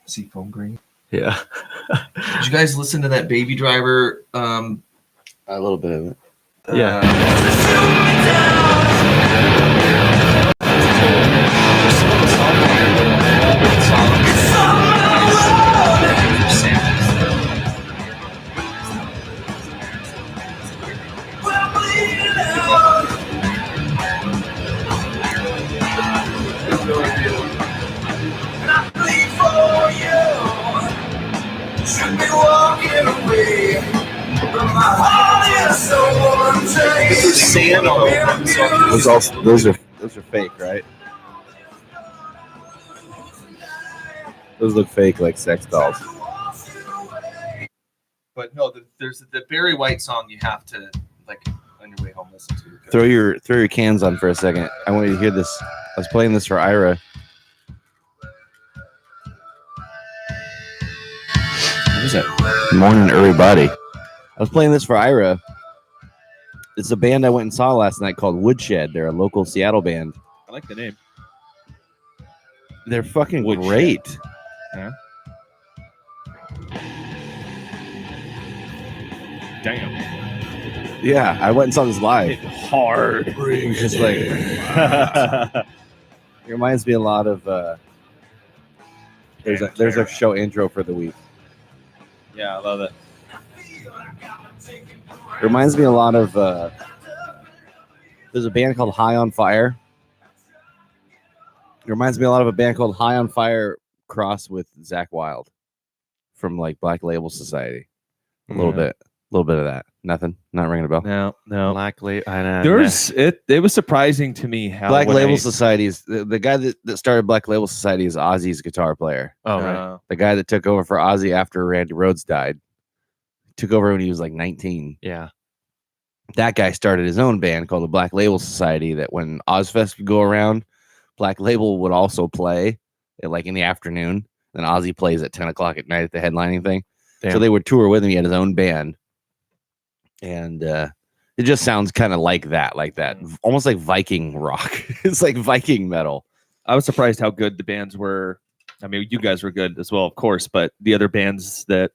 Seafoam green. Yeah. Did you guys listen to that Baby Driver? A little bit of it. Yeah. Sand all over. Those are fake, right? Those look fake, like sex dolls. But no, there's the Barry White song you have to like on your way home listen to. Throw your cans on for a second. I want you to hear this. I was playing this for Ira. What is that? Morning, everybody. I was playing this for Ira. It's a band I went and saw last night called Woodshed. They're a local Seattle band. I like the name. They're fucking Woodshed. great. Yeah. Damn. Yeah, I went and saw this live. Hit hard. Just like it reminds me a lot of there's a show intro for the week. Yeah, I love it. It reminds me a lot of there's a band called High on Fire. It reminds me a lot of a band called High on Fire crossed with Zakk Wylde from like Black Label Society. A little bit of that. Nothing. Not ringing a bell. No. Black Label. It was surprising to me how Black Label Society is the guy that started Black Label Society is Ozzy's guitar player. Oh, right. The guy that took over for Ozzy after Randy Rhoads died. Took over when he was like 19. Yeah. That guy started his own band called the Black Label Society that when Ozfest would go around, Black Label would also play like in the afternoon. Then Ozzy plays at 10 o'clock at night at the headlining thing. Damn. So they would tour with him. He had his own band. And it just sounds kind of like that, almost like Viking rock. It's like Viking metal. I was surprised how good the bands were. I mean, you guys were good as well, of course, but the other bands that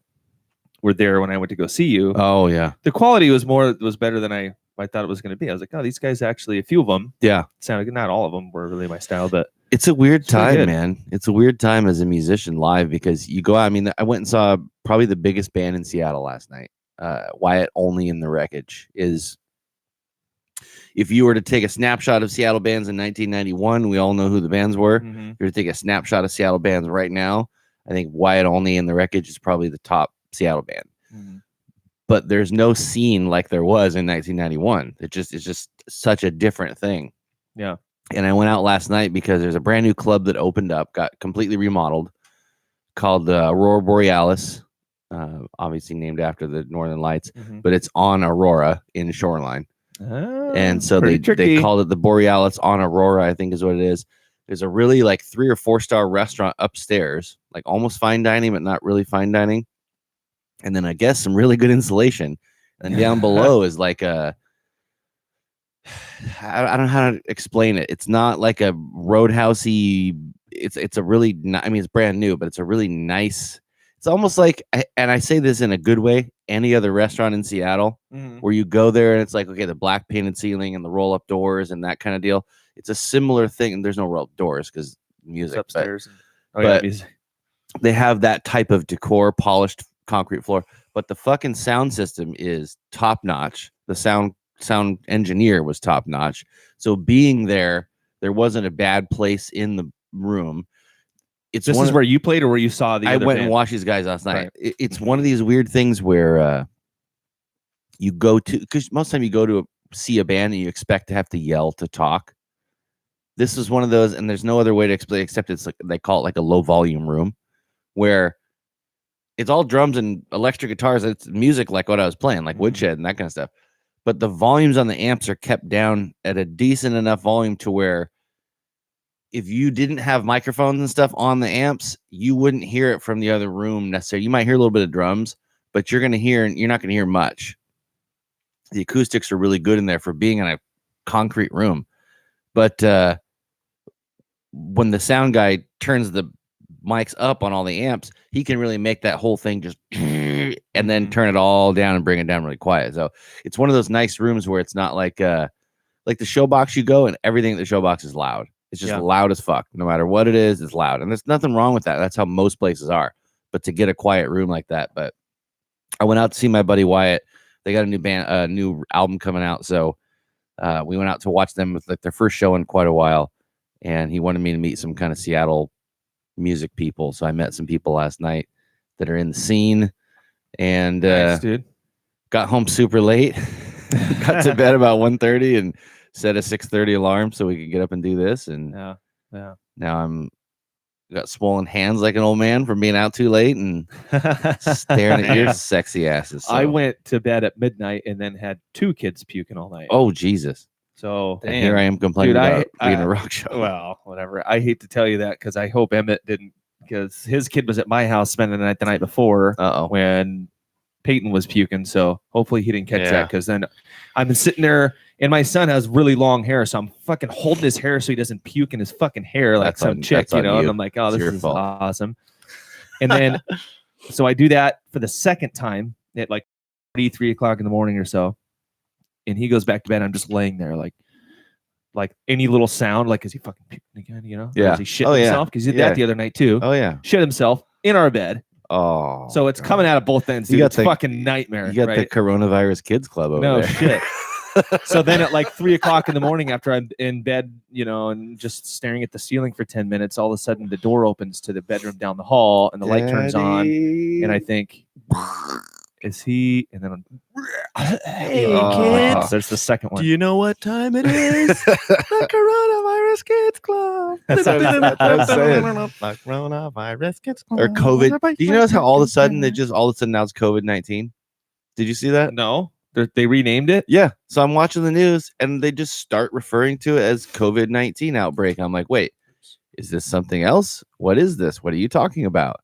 were there when I went to go see you. Oh yeah, the quality was better than I thought it was going to be. I was like, oh, these guys actually, a few of them, sounded good. Not all of them were really my style, but it's a weird time, man. It's a weird time as a musician live because you go out. I mean, I went and saw probably the biggest band in Seattle last night. Wyatt Olney The Wreckage is. If you were to take a snapshot of Seattle bands in 1991, we all know who the bands were. If you were to take a snapshot of Seattle bands right now, I think Wyatt Olney The Wreckage is probably the top Seattle band. But there's no scene like there was in 1991. It's just such a different thing. Yeah. And I went out last night because there's a brand new club that opened up, got completely remodeled, called Aurora Borealis, obviously named after the Northern Lights, but it's on Aurora in Shoreline. And so they called it the Borealis on Aurora, I think is what it is. There's a really like 3 or 4 star restaurant upstairs, like almost fine dining, but not really fine dining. And then I guess some really good insulation. And down below is like I don't know how to explain it. It's not like a roadhousey. It's a really, I mean, it's brand new, but it's a really nice. It's almost like, and I say this in a good way, any other restaurant in Seattle where you go there and it's like, okay, the black painted ceiling and the roll up doors and that kind of deal. It's a similar thing. And there's no roll up doors because music. It's upstairs. Music. They have that type of decor, polished concrete floor, but the fucking sound system is top notch. The sound engineer was top notch. So being there wasn't a bad place in the room. This is where you played or where you saw the other went band? And watched these guys last night. Right. It's one of these weird things where you go to, because most of the time you go to see a band and you expect to have to yell to talk. This is one of those, and there's no other way to explain it except it's like they call it like a low volume room where it's all drums and electric guitars. It's music like what I was playing, like Woodshed and that kind of stuff. But the volumes on the amps are kept down at a decent enough volume to where if you didn't have microphones and stuff on the amps, you wouldn't hear it from the other room necessarily. You might hear a little bit of drums, but you're not going to hear much. The acoustics are really good in there for being in a concrete room. But when the sound guy turns the mics up on all the amps, he can really make that whole thing just and then turn it all down and bring it down really quiet. So it's one of those nice rooms where it's not like the showbox you go and everything at the showbox is loud. It's just loud as fuck. No matter what it is, it's loud. And there's nothing wrong with that. That's how most places are. But to get a quiet room like that. But I went out to see my buddy Wyatt. They got a new album coming out. So we went out to watch them with like their first show in quite a while. And he wanted me to meet some kind of Seattle music people. So I met some people last night that are in the scene. And Nice, dude. got home super late. Got to bed about 1:30 and set a 6:30 alarm so we could get up and do this. And Yeah. now I'm got swollen hands like an old man from being out too late and staring at your sexy asses. So. I went to bed at midnight and then had 2 kids puking all night. Oh Jesus! So And here I am complaining Dude, about being a rock show. well, whatever. I hate to tell you that because I hope Emmett didn't, because his kid was at my house spending the night before when Peyton was puking. So hopefully he didn't catch that, because then I'm sitting there and my son has really long hair, so I'm fucking holding his hair so he doesn't puke in his fucking hair like some chick, you know. And I'm like, oh, this is awesome. And then so I do that for the second time at like 3 o'clock in the morning or so. And he goes back to bed. I'm just laying there, like any little sound, like, is he fucking puking again? You know? Yeah. Is he shitting himself? Because he did that the other night too. Oh yeah. Shit himself in our bed. Oh. So it's coming out of both ends. Dude. It's fucking nightmare. You got the Coronavirus Kids Club over there. No shit. So then at like 3 o'clock in the morning, after I'm in bed, you know, and just staring at the ceiling for 10 minutes, all of a sudden the door opens to the bedroom down the hall and the light turns on. And I think, is he? And then hey, kids. There's the second one. Do you know what time it is? The Coronavirus Kids Club. That's what I'm saying. The Coronavirus Kids Club. Or COVID. Did you notice how all of a sudden now it's COVID-19? Did you see that? No. They renamed it? Yeah. So I'm watching the news and they just start referring to it as COVID-19 outbreak. I'm like, wait, is this something else? What is this? What are you talking about?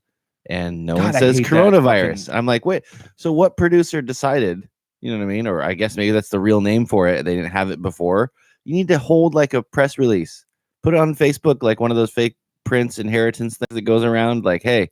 And no one says coronavirus. I'm like, wait, so what producer decided, you know what I mean? Or I guess maybe that's the real name for it. They didn't have it before. You need to hold like a press release, put it on Facebook, like one of those fake Prince inheritance things that goes around like, hey,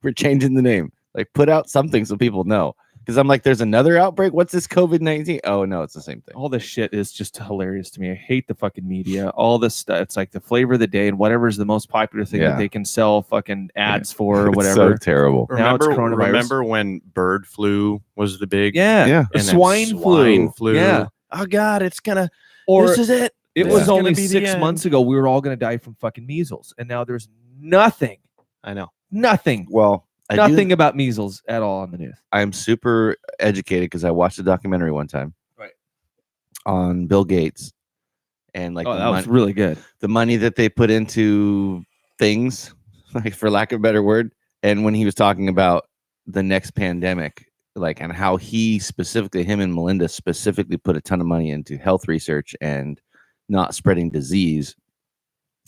we're changing the name. Like put out something so people know. Because I'm like, there's another outbreak. What's this COVID-19? Oh, no, it's the same thing. All this shit is just hilarious to me. I hate the fucking media. All this stuff. It's like the flavor of the day and whatever's the most popular thing that they can sell fucking ads for or whatever. It's so terrible. Remember when bird flu was the big? Yeah. And swine flu. Yeah. Oh, God, it's going to. Or this is it. It was only 6 months ago. We were all going to die from fucking measles. And now there's nothing. I know. Nothing. Well, nothing about measles at all on the news. I'm super educated because I watched a documentary one time, on Bill Gates, and like that was really good. The money that they put into things, like for lack of a better word, and when he was talking about the next pandemic, like and how he specifically, him and Melinda specifically put a ton of money into health research and not spreading disease,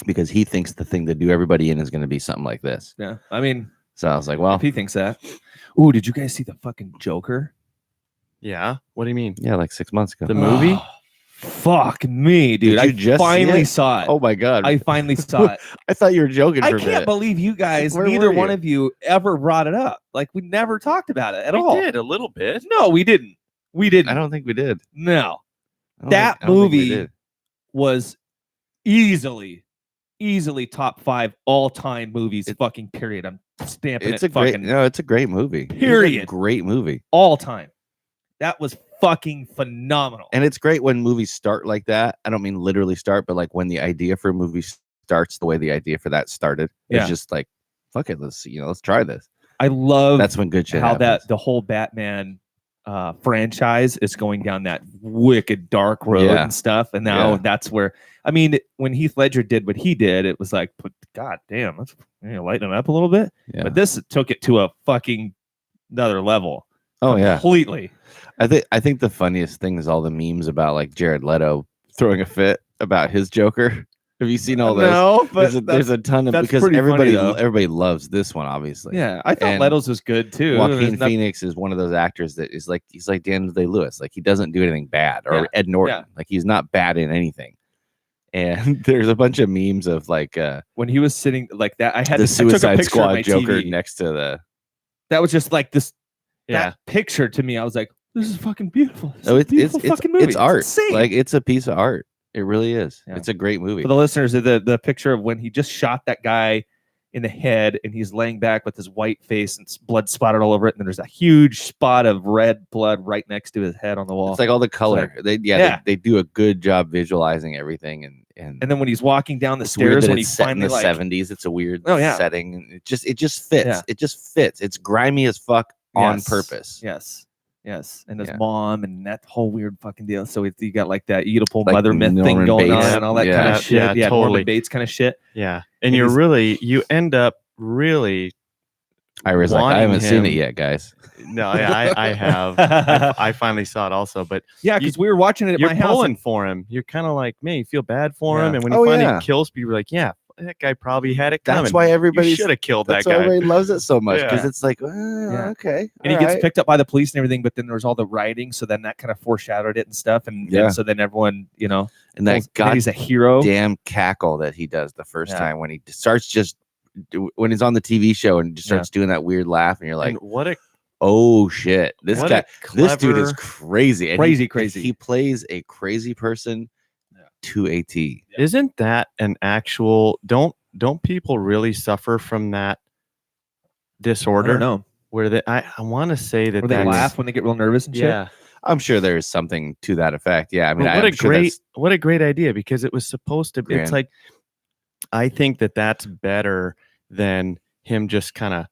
because he thinks the thing to do everybody in is going to be something like this. Yeah, I mean. So I was like, well, if he thinks that. Ooh, did you guys see the fucking Joker? Yeah. What do you mean? Yeah, like 6 months ago. The movie? Fuck me, dude. Did you I finally saw it. Oh my God. I finally saw it. I thought you were joking. I can't believe you guys, neither one of you ever brought it up. Like we never talked about it at all. We did a little bit. No, we didn't. We didn't. I don't think we did. No. That movie was easily top 5 all-time movies. Fucking period. I'm stamping it's it. It's a great movie. Period. Great movie. All time. That was fucking phenomenal. And it's great when movies start like that. I don't mean literally start, but like when the idea for a movie starts the way the idea for that started. It's just like, fuck it, let's try this. I love that's when good shit happens. That the whole Batman franchise is going down that wicked dark road and stuff. And now that's where, I mean, when Heath Ledger did what he did, it was like, God damn, let's lighten it up a little bit. Yeah. But this took it to a fucking another level. Oh completely. I think the funniest thing is all the memes about like Jared Leto throwing a fit about his Joker. Have you seen all those? No, but there's a ton of, because everybody loves this one, obviously. Yeah, I thought Leto's was good too. Joaquin Phoenix is one of those actors that is like, he's like Daniel Day-Lewis. Like he doesn't do anything bad, or Ed Norton. Like he's not bad in anything. And there's a bunch of memes of like when he was sitting like that, I had the I took a Suicide picture of Squad my Joker TV. next to the. That was just like this. Yeah. That picture to me, I was like, "This is fucking beautiful. This Oh, is a it's beautiful fucking movie. it's art. insane." Like it's a piece of art. It really is. Yeah. It's a great movie. For the listeners, the picture of when he just shot that guy in the head and he's laying back with his white face and blood spotted all over it, and then there's a huge spot of red blood right next to his head on the wall. It's like all the color. Yeah. They do a good job visualizing everything, and then when he's walking down the it's weird stairs, that when he it's set in finally the like 70s, it's a weird Oh, yeah. setting. And it just fits. Yeah. It just fits. It's grimy as fuck on Yes. purpose. Yes, and his Yeah. mom and that whole weird fucking deal. So you got like that Oedipal Like mother myth thing Norman going Bates. on and all that Yeah. kind of shit. Yeah, Norman totally. Bates kind of shit. Yeah. And And you end up really Iris, like, I wanting haven't seen him- it yet, guys. no, I have. I finally saw it also, but Yeah, because we were watching it at you're my house. pulling for him. You're kind of like, man, you feel bad for him, Yeah. and when he Oh, finally yeah. kills people, you're like, yeah, that guy probably had it coming. That's why everybody should have killed That's that why guy. everybody loves it so much because Yeah. it's like, okay, And he gets picked up by the police and everything, but then there was all the rioting, so then that kind of foreshaded it and stuff, and Yeah. so then everyone, and that then he's a hero. goddamn cackle that he does the first Yeah. time when he starts when he's on the TV show and just starts doing that weird laugh, and you're like, And what a oh shit, this what guy, a this dude is clever- crazy, and Crazy. He plays a crazy person to a T. Isn't that an actual? Don't people really suffer from that I disorder? don't know. Where I want to say that Where they that's- laugh when they get real nervous and shit. Yeah. I'm sure there is something to that effect. Yeah, I mean, But what I'm a sure great that's- what a great idea, because it was supposed to be. It's Grand. like, I think that's better than him just kind of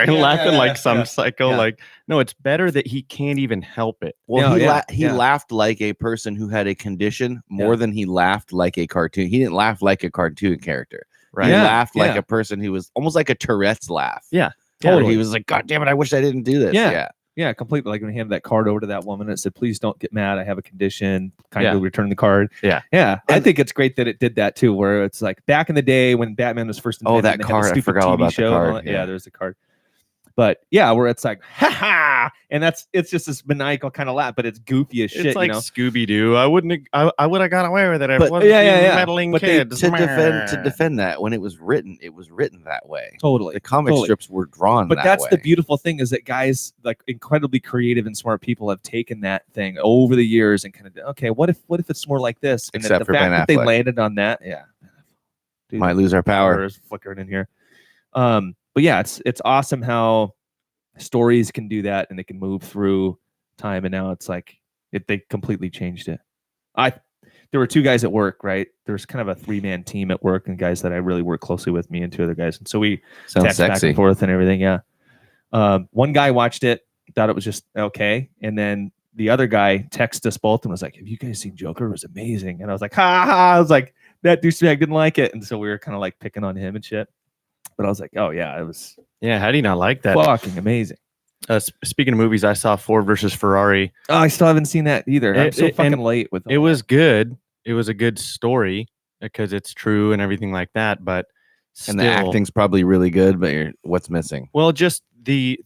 laughing like some psycho. Yeah. Like, no, it's better that he can't even help it. Well, Yeah, he yeah. laughed like a person who had a condition more Yeah. than he laughed like a cartoon. He didn't laugh like a cartoon character. Right. He Yeah, laughed like yeah. a person who was almost like a Tourette's laugh. Yeah. Where Totally. He was like, God damn it, I wish I didn't do this. Yeah. Yeah, completely. Like when he handed that card over to that woman, it said, "Please don't get mad. I have a condition. Kindly Yeah. return the card." Yeah. Yeah. I think it's great that it did that too. Where it's like back in the day when Batman was first Oh, invented, that and they had the card. I stupid forgot TV about the show and all card. that. Yeah. Yeah, there's the card. But yeah, where it's like, ha ha, and it's just this maniacal kind of laugh, but it's goofy as shit. It's like you know? Scooby Doo. I would have got away with it. If But- it wasn't Yeah, yeah, yeah. meddling But they- kids. To defend that, when it was written that way. Totally. The comic Totally. strips were drawn But that that's way. the beautiful thing is that guys like incredibly creative and smart people have taken that thing over the years and kind of okay, what if it's more like this? And Except the for fact Ben that they Affleck. landed on that, yeah. Dude, Might lose our power. is flickering in here. But yeah, it's awesome how stories can do that and they can move through time. And now it's like they completely changed it. There were two guys at work, right? There's kind of a 3-man team at work and guys that I really work closely with, me and 2 other guys. And so we Sounds text back sexy. and forth and everything. Yeah. One guy watched it, thought it was just okay. And then the other guy texted us both and was like, "Have you guys seen Joker? It was amazing." And I was like, ha ha. I was like, that douchebag didn't like it. And so we were kind of like picking on him and shit. But I was like, oh yeah, it was Yeah, how do you not like that? fucking amazing. Speaking of movies, I saw Ford versus Ferrari. Oh, I still haven't seen that either. I'm so fucking late with It all was good. It was a good story because it's true and everything like that. But And the still- acting's probably really good, but what's missing? well, just the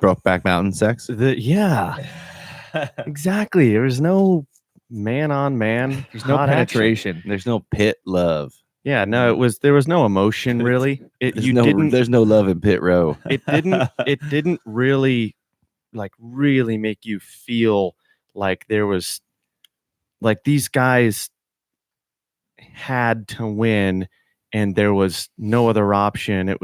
Brokeback Mountain sex? yeah, that. exactly. There was no man on man. There's no hot action. penetration. There's no pit love. Yeah, no, there was no emotion really. There's no love in Pit Row. it didn't really make you feel like there was like these guys had to win and there was no other option.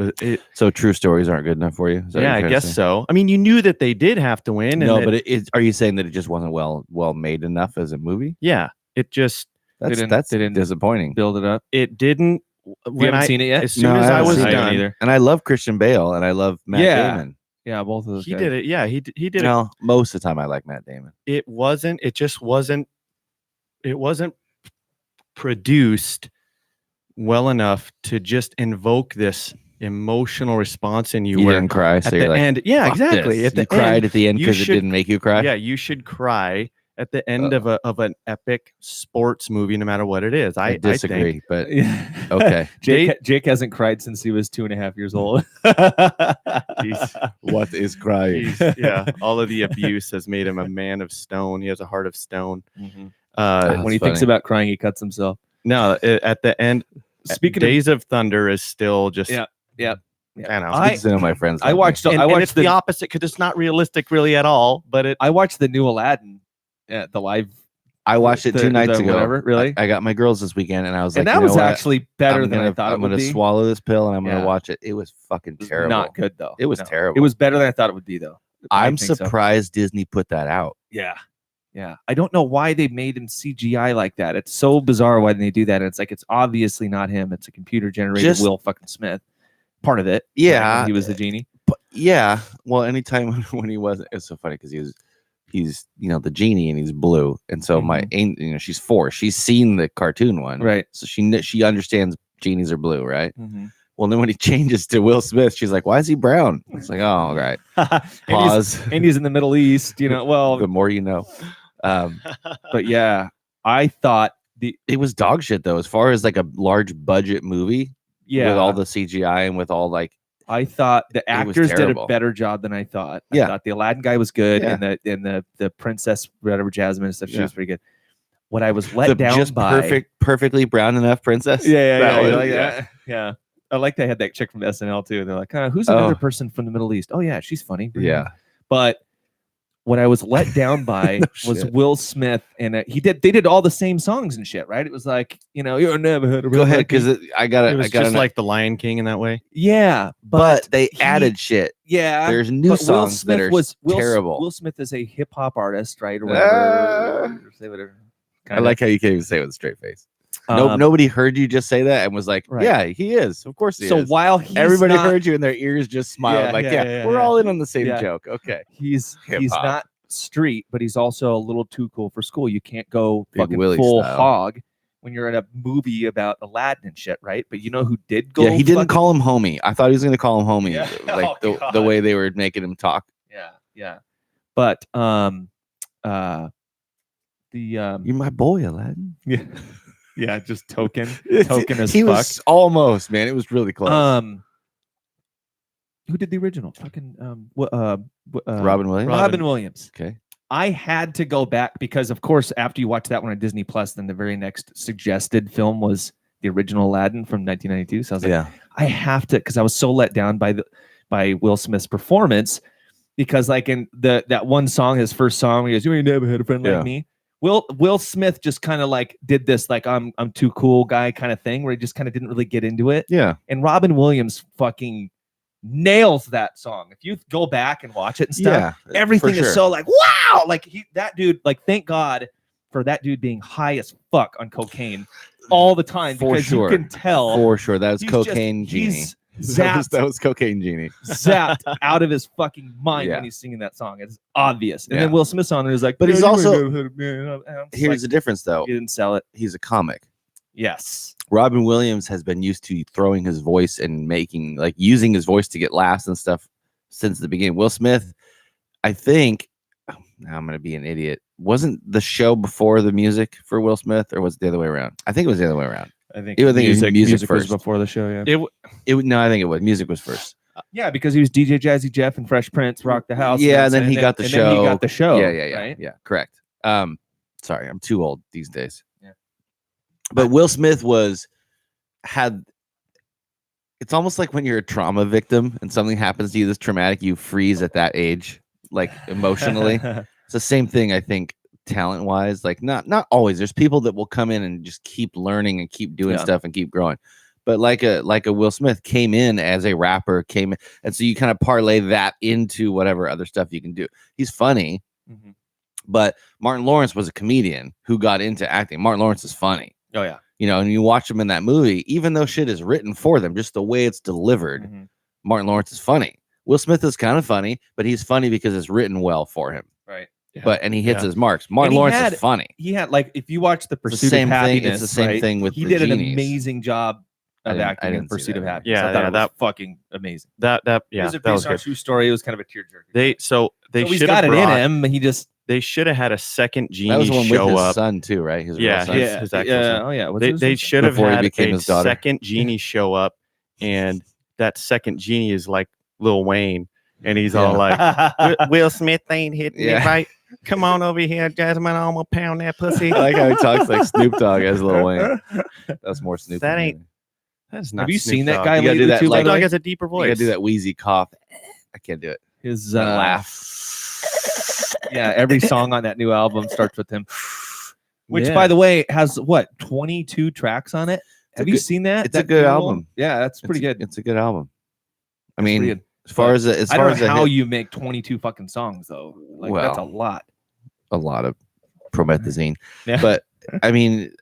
So true stories aren't good enough for you? Is that what Yeah, you're I trying to guess say? so. I mean, you knew that they did have to win. And No, that- but are you saying that it just wasn't well made enough as a movie? yeah, it just That's they didn't disappointing. Build it up. it didn't. You When haven't I seen it yet? as soon No, as I I haven't was seen it done, either. And I love Christian Bale and I love Matt Yeah. Damon. Yeah, both of those. he guys. did it. Yeah, he did it. No, most of the time I like Matt Damon. It wasn't. It just wasn't. It wasn't produced well enough to just invoke this emotional response in you. You where didn't cry, at so the you're like, end, yeah, "Fuck exactly. this." At the You cried end, at the end you because it should- didn't make you cry. yeah, you should cry at the end of an epic sports movie, no matter what it is. I I disagree, think. but Yeah. okay. Jake hasn't cried since he was 2.5 years old. What is crying? Yeah, all of the abuse has made him a man of stone. He has a heart of stone. Mhm. When he thinks funny. about crying, he cuts himself. No, at the end, Speaking Days of Thunder is still just. Yeah. I know. I- Some of my friends. I like me. watched. and, I and watched it's the opposite because it's not realistic really at all. But I watched the new Aladdin, the live. I watched it the- 2 nights the ago. whatever, really? I got my girls this weekend, and I was like, And that you know was what? actually better I'm than gonna, I thought I'm it would gonna be. swallow this pill, and I'm Yeah. gonna watch it. It was fucking It was terrible. Not good though. It was No. terrible. It was better than I thought it would be though. I I'm think so. surprised Disney put that out. Yeah. I don't know why they made him CGI like that. It's so bizarre why they do that. It's like it's obviously not him. It's a computer generated Just- Will fucking Smith. Part of it. Yeah. when he was the genie. But yeah, well, anytime when he wasn't, it's so funny because he's the genie and he's blue, and so my she's 4. She's seen the cartoon one, Right. So she understands genies are blue, right? Mm-hmm. Well, then when he changes to Will Smith, she's like, "Why is he brown?" It's like, "Oh, all right." Pause. and he's in the Middle East. Well, The more you know. but yeah, I thought It was dog shit though, as far as like a large budget movie. yeah, With all the CGI and with all like. I thought the It was actors did a terrible. better job than I thought. Yeah. I thought the Aladdin guy was good, Yeah. and the princess, whatever Jasmine and stuff, she Yeah. was pretty good. What I was let down just by perfectly brown enough princess. yeah, That was- like yeah. that. Yeah. I like they had that chick from SNL too. They're like, who's another Oh. person from the Middle East? Oh yeah, she's funny. Yeah. But what I was let down by No was shit. Will Smith, and they did all the same songs and shit, right? It was like, you're never heard of Go real ahead, like me. because I got it was I got just like the Lion King in that way. Yeah, but they he- added shit. yeah. There's new But Will songs Smith that are was terrible. Will Smith is a hip hop artist, right? Or whatever. Say whatever. I like how you can't even say it with a straight face. Um, Nobody heard you just say that and was like, Right. "Yeah, he is. Of course he So is." while he's Everybody not, heard you, and their ears just smiled, Yeah, like, yeah, "Yeah, yeah, we're yeah. all in on the same Yeah. joke." Okay, he's Hip-hop. not street, but he's also a little too cool for school. You can't go Big fucking Willie full style. hog when you're in a movie about Aladdin and shit, right? But you know who did go? yeah, he didn't fucking- call him homie. I thought he was going to call him homie, Yeah. like Oh, the God. way they were making him talk. Yeah. But the You're my boy, Aladdin. yeah, just token as he fuck. was almost, man. It was really close. Who did the original? Fucking Robin Williams. Robin Williams. Okay. I had to go back because, of course, after you watch that one on Disney Plus, then the very next suggested film was the original Aladdin from 1992. So I was like, Yeah. I have to, because I was so let down by Will Smith's performance, because like in that one song, his first song, he goes, "You ain't never had a friend Yeah. like me." Will Smith just kind of like did this like I'm too cool guy kind of thing, where he just kind of didn't really get into it. Yeah. And Robin Williams fucking nails that song. If you go back and watch it and stuff, Yeah. everything for is sure. so like wow, like that dude, like thank God for that dude being high as fuck on cocaine all the time, For because sure. you can tell For sure. That was he's just- Cocaine Genie. he's That was, zapped, that was Cocaine Genie. zapped out of his fucking mind Yeah. when he's singing that song. It's obvious. And Yeah. then Will Smith's on there is like, But he's "Yeah, you also- ain't never heard of me." And I'm just Here's like, the difference, though. you didn't sell it. He's a comic. Yes. Robin Williams has been used to throwing his voice and using his voice to get laughs and stuff since the beginning. Will Smith, I think, now I'm going to be an idiot. Wasn't the show before the music for Will Smith, or was it the other way around? I think it was the other way around. I think I think it was music was first. before the show. Yeah. No, I think it was. Music was first. Yeah, because he was DJ Jazzy Jeff and Fresh Prince, Rock the House. Yeah, and then he got the Then he show. got the show. Yeah, right? correct. Sorry, I'm too old these days. Yeah. But Will Smith it's almost like when you're a trauma victim and something happens to you that's traumatic, you freeze at that age, like emotionally. It's the same thing, I think, talent wise. Like not always. There's people that will come in and just keep learning and keep doing Yeah. stuff and keep growing. But like a Will Smith came in as a rapper, and so you kind of parlay that into whatever other stuff you can do. He's funny, Mhm. but Martin Lawrence was a comedian who got into acting. Martin Lawrence is funny, Oh yeah. and you watch him in that movie, even though shit is written for them, just the way it's delivered. Mhm. Martin Lawrence is funny. Will Smith is kind of funny, but he's funny because it's written well for him. Right. And he hits Yeah. his marks. Martin he Lawrence had- is funny. He had like if you watch the It's the Pursuit same of thing. Happiness, It's the same right? thing with He the did an genies. amazing job I of didn't- I acting in didn't see Pursuit that of one. Happiness. Yeah, I thought yeah, it was that- fucking amazing. That It yeah, was that based was on a good. true story. It was kind of a tearjerker. They he's should got have it in brought, him. He just They should have had a second That genie was the one with show his up. son too, right? His real Yeah, son. his actual son. Oh yeah. What's They his they name? should have Before he had became a his daughter. second genie show up, and that second genie is like Lil Wayne, and he's all like, "Will Smith ain't hitting Yeah. it right. Come on over here, Jasmine. I'm gonna pound that pussy. I like how he talks like Snoop Dogg as Lil Wayne. That's more Snoop. That than ain't- anything. That's not Have you Snoop seen that Dogg. guy You gotta do lately that, too? by like- the Dogg way? has a deeper You voice. gotta do that wheezy cough. I can't do it. His That laugh. Yeah, every song on that new album starts with him. Which, Yeah. by the way, has what 22 tracks on it. Have you good- seen that? it's a That good visual? album. Yeah, that's pretty good. It's a good album. I That's mean, pretty good. as far as I don't know how you make 22 fucking songs though. Like that's a Well, lot. a lot of promethazine, Yeah. but I mean,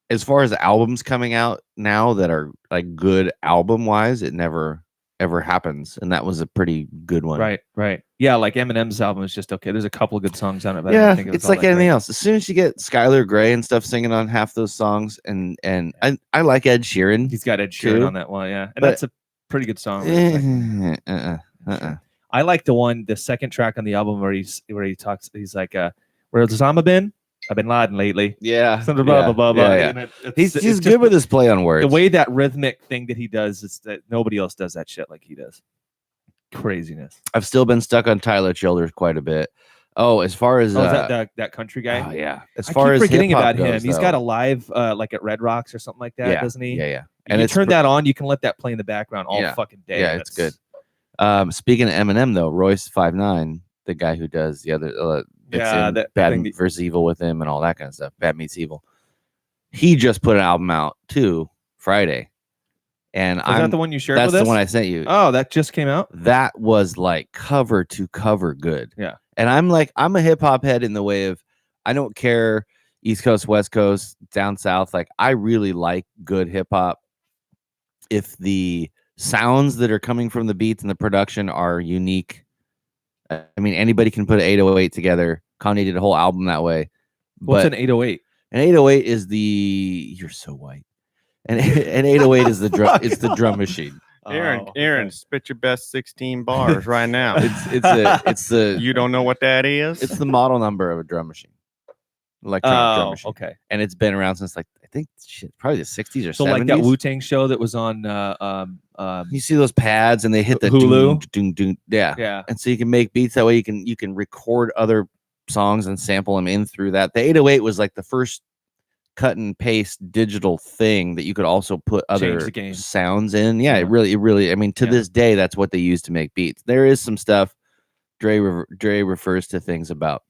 as far as albums coming out now that are like good album wise, it never ever happens, and that was a pretty good one. Right. Yeah, like Eminem's album is just okay. There's a couple of good songs on it, but I Yeah, don't think it was it's all like that anything great. else. As soon as you get Skylar Grey and stuff singing on half those songs, and I like Ed Sheeran. He's got Ed Sheeran Too. on that one, yeah, and But- that's a pretty good song. I like the second track on the album where he talks. He's like, "Where's Osama been? I've been Laden lately." Yeah, Something blah blah blah blah. yeah, yeah. And He's it's good just with his play on words. the way that rhythmic thing that he does is that nobody else does that shit like he does. Craziness. I've still been stuck on Tyler Childers quite a bit. Oh, as far as Oh, is that that country guy? oh, yeah, as I far keep as forgetting hip-hop about him. goes, He's got a though, live like at Red Rocks or something like that, yeah, doesn't he? yeah. And you turn that on, you can let that play in the background all Yeah. fucking day. Yeah, and it's good. Speaking of Eminem though, Royce 5'9", the guy who does the other Yeah, in that Bad thing that- versus Evil with him and all that kind of stuff. Bad Meets Evil. He just put an album out too Friday, and Is that the one you shared that's with us? the one I sent you. Oh, that just came out. That was like cover to cover good. Yeah. And I'm a hip hop head in the way of I don't care East Coast, West Coast, down south. Like I really like good hip hop. If the sounds that are coming from the beats and the production are unique, I mean anybody can put an 808 together. Kanye did a whole album that way. What's But an 808? an 808 is the you're so white. And an 808 is the drum. It's the drum machine. Aaron, Oh, Aaron, okay. spit your best 16 bars right now. It's the You don't know what that is? it's the model number of a drum machine. Electronic drum Oh, machine. okay. And it's been around since like I think probably the 60s or So 70s. like that Wu-Tang show that was on You see those pads and they hit the Hulu? doom, doom, doom. Yeah. yeah. And so you can make beats that way. You can record other songs and sample them in through that. The 808 was like the first cut and paste digital thing that you could also put Change other the game. sounds in. Yeah, Yeah. it really I mean to Yeah. this day that's what they use to make beats. There is some stuff Dre refers to things about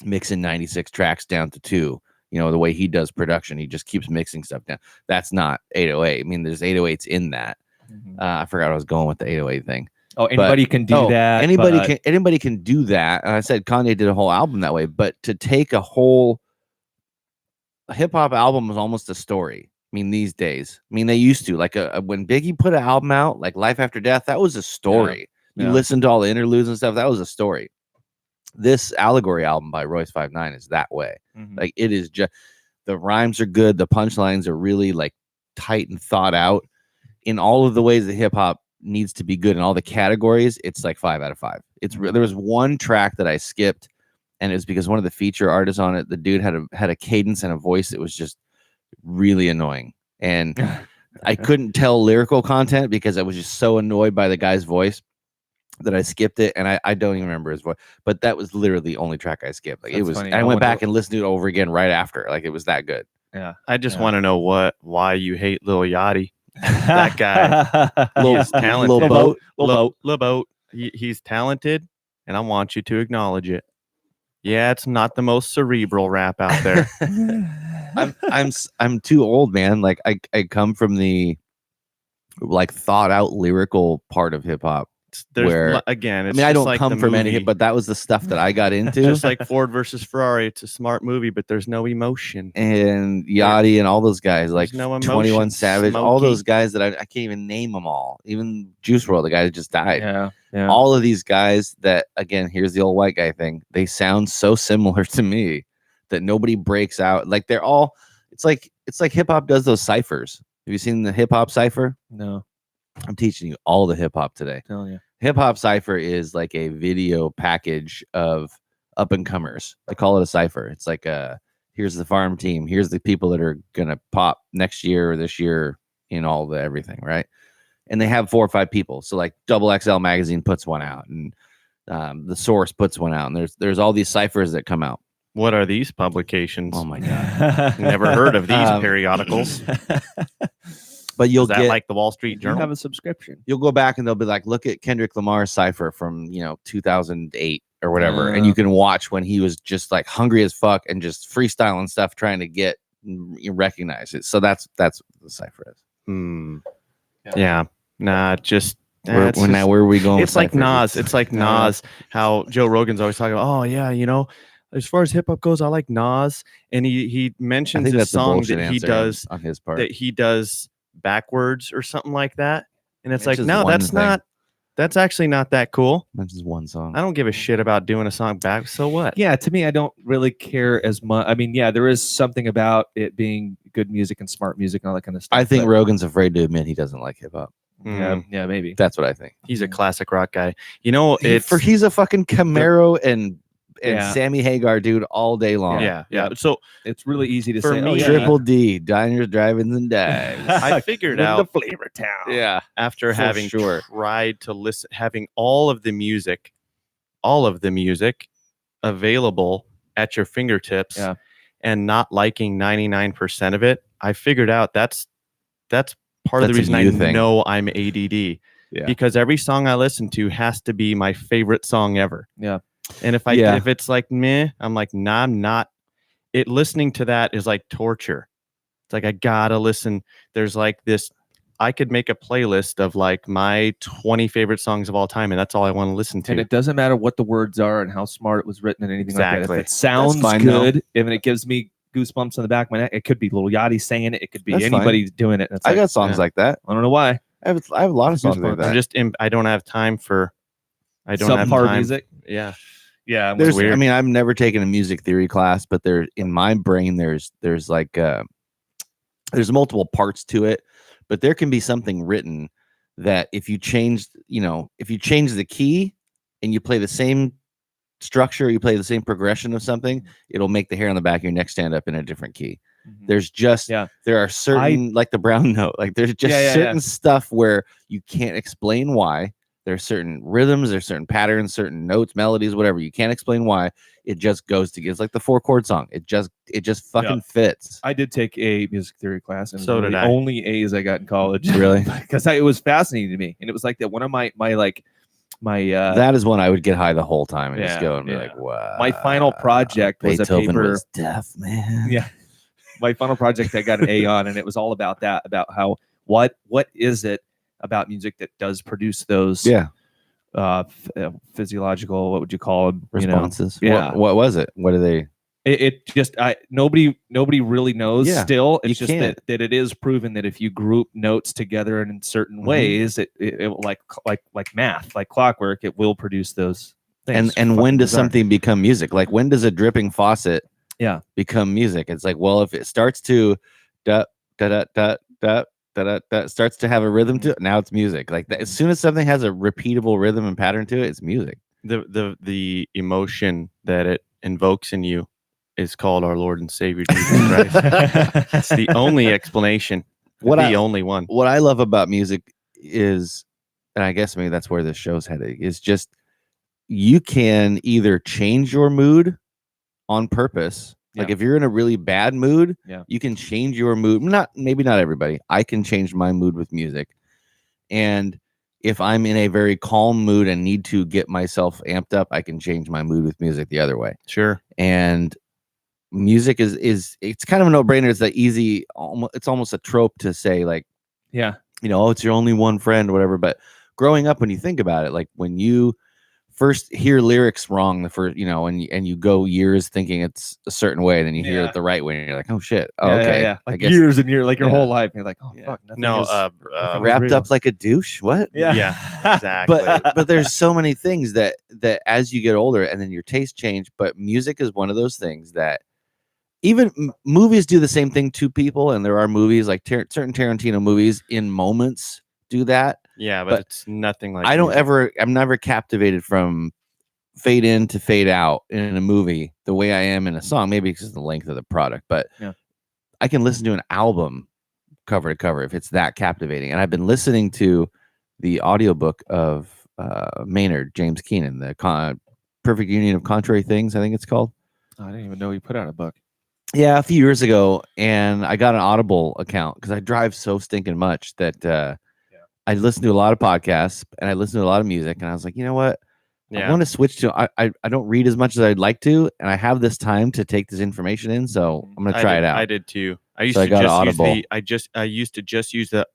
mixing 96 tracks down to 2. You know, the way he does production, he just keeps mixing stuff down. That's not 808. I mean, there's 808s in that. Mhm. I forgot I was going with the 808 thing. Oh, anybody can do Oh, that. Anybody but- can do that. And I said Kanye did a whole album that way, but to take a hip hop album was almost a story. I mean, these days, I mean, they used to like when Biggie put an album out, like Life After Death, that was a story. You Yeah. listen to all the interludes and stuff, that was a story. This Allegory album by Royce 5'9" is that way. Mhm. Like it is just the rhymes are good, the punchlines are really like tight and thought out in all of the ways that hip hop needs to be good in all the categories. It's like 5 out of 5. There was one track that I skipped, and it was because one of the feature artists on it, the dude had a cadence and a voice that was just really annoying, and I couldn't tell lyrical content because I was just so annoyed by the guy's voice that I skipped it, and I don't even remember his voice. But that was literally the only track I skipped. Like it That's was, funny. I I went wonder- back and listened to it over again right after. Like it was that good. Yeah. I just Yeah. want to know why you hate Lil Yachty. That guy. He is talented. Lil Boat. Lil Boat. He's talented, and I want you to acknowledge it. Yeah, it's not the most cerebral rap out there. I'm too old, man. Like I come from the like thought out lyrical part of hip hop. Where- Again, I it's mean, I just don't like come the from any, movie. but that was the stuff that I got into. Just like Ford versus Ferrari, it's a smart movie, but there's no emotion. And Yachty and all those guys, like no emotion, 21 Savage, all Smokey. those guys that I can't even name them all. Even Juice WRLD, the guy that just died. Yeah. Yeah. All of these guys that, again, here's the old white guy thing. They sound so similar to me that nobody breaks out. Like they're all. It's like hip hop does those ciphers. Have you seen the hip hop cipher? No. I'm teaching you all the hip hop today. Telling you. Hip hop cipher is like a video package of up and comers. They call it a cipher. It's like here's the farm team. Here's the people that are gonna pop next year or this year in all the everything, right? And they have 4 or 5 people. So like Double XL magazine puts one out, and The Source puts one out, and there's all these ciphers that come out. What are these publications? Oh my god, Never heard of these periodicals. but you'll Is that get like the Wall Street You Journal? have a subscription. you'll go back and they'll be like, look at Kendrick Lamar's cipher from 2008 or whatever, and you can watch when he was just like hungry as fuck and just freestyling stuff, trying to get you recognize it. So that's what the cipher is. Yeah. Nah, just Where are we going? it's with like ciphers? Nas. It's like Nas. How Joe Rogan's always talking about, oh yeah, as far as hip hop goes, I like Nas, and he I mentions think a that's the song bullshit that he answer does on his part. that he does backwards or something like that, and it's like, Mentions no, one that's thing. not. That's actually not that cool. That's just one song. I don't give a shit about doing a song back. So what? Yeah, to me, I don't really care as much. I mean, yeah, there is something about it being good music and smart music and all that kind of stuff. I think but- Rogan's afraid to admit he doesn't like hip hop. yeah, maybe. That's what I think. He's a classic rock guy. He's a fucking Camaro and Yeah. Sammy Hagar dude all day long. yeah. So It's really easy to For say. me, oh, yeah, Triple D, diners, drive-ins, and dives. I figured Live out the Flavor Town. Yeah, after for having sure. tried to listen, having all of the music available at your fingertips, Yeah. and not liking 99% of it, I figured out that's part of the That's a reason I you thing. know I'm ADD. Yeah. Because every song I listen to has to be my favorite song ever. Yeah. And if it's like meh, I'm like, nah, I'm not. Listening to that is like torture. It's like I gotta listen. There's like this. I could make a playlist of like my 20 favorite songs of all time, and that's all I want to listen to. And it doesn't matter what the words are and how smart it was written and anything like that. Exactly. If it sounds fine, though. good, if it gives me goosebumps on the back of my neck, it could be Lil Yachty saying it. It could be That's anybody doing it. And it's I like, got songs yeah. like that. I don't know why. I have a lot of songs like Goosebumps. that. I'm just I don't have time for. I don't have Subpar time. music. Yeah. Yeah. There's, weird. I mean, I've never taken a music theory class, but in my brain, there's like there's multiple parts to it, but there can be something written that if you change the key and you play the same structure, you play the same progression of something, it'll make the hair on the back of your neck stand up in a different key. There's just there are certain like the brown note, like there's just certain stuff where you can't explain why. There's certain rhythms, there's certain patterns, certain notes, melodies, whatever. You can't explain why. It just goes together. It's like the 4-chord song. It just fucking fits. I did take a music theory class, and So one of did the I. only A's I got in college. Really? Because it was fascinating to me, and it was like that. One of my That is when I would get high the whole time and just yeah, go and be yeah. like, wow. my final project was Beethoven a paper. was deaf, man. Yeah, my final project I got an A on, and it was all about that, about how what is it about music that does produce those physiological, what would you call them, Responses. Yeah. What was it? What are they? It just nobody really knows. Yeah, Still, you it's just can't. that it is proven that if you group notes together in certain ways, it will like math, like clockwork, it will produce those things. And when Fucking does bizarre. something become music? Like when does a dripping faucet become music? It's like, well, if it starts to da da da da da da da starts to have a rhythm to it, now it's music. Like that, as soon as something has a repeatable rhythm and pattern to it, it's music. The emotion that it invokes in you is called our Lord and Savior Jesus Christ. It's the only explanation. The only one. What I love about music is, and I guess maybe that's where this show's heading, is just you can either change your mood on purpose. Like if you're in a really bad mood, you can change your mood. Maybe not everybody. I can change my mood with music. And if I'm in a very calm mood and need to get myself amped up, I can change my mood with music the other way. Sure. And music is it's kind of a no-brainer. It's that easy. It's almost a trope to say, like, oh, it's your only one friend or whatever. But growing up, when you think about it, like when you first hear lyrics wrong, and you go years thinking it's a certain way, and then you hear it the right way, and you're like, oh shit, okay, like I guess, years and years, like your whole life, you're like, oh fuck, nothing No, is wrapped real. up like a douche. What? yeah, exactly. But there's so many things that as you get older and then your taste change. But music is one of those things that even movies do the same thing to people. And there are movies like certain Tarantino movies in moments do that. Yeah, but it's nothing like I'm never captivated from fade in to fade out in a movie the way I am in a song, maybe because of the length of the product. But I can listen to an album cover to cover if it's that captivating. And I've been listening to the audiobook of Maynard, James Keenan, the Perfect Union of Contrary Things, I think it's called. I didn't even know he put out a book. Yeah, a few years ago, and I got an Audible account because I drive so stinking much that I listen to a lot of podcasts and I listen to a lot of music, and I was like, you know what? I want to switch to. I don't read as much as I'd like to, and I have this time to take this information in, so I'm gonna try it out. I did too. I used So I to got just Audible. use I used to just use the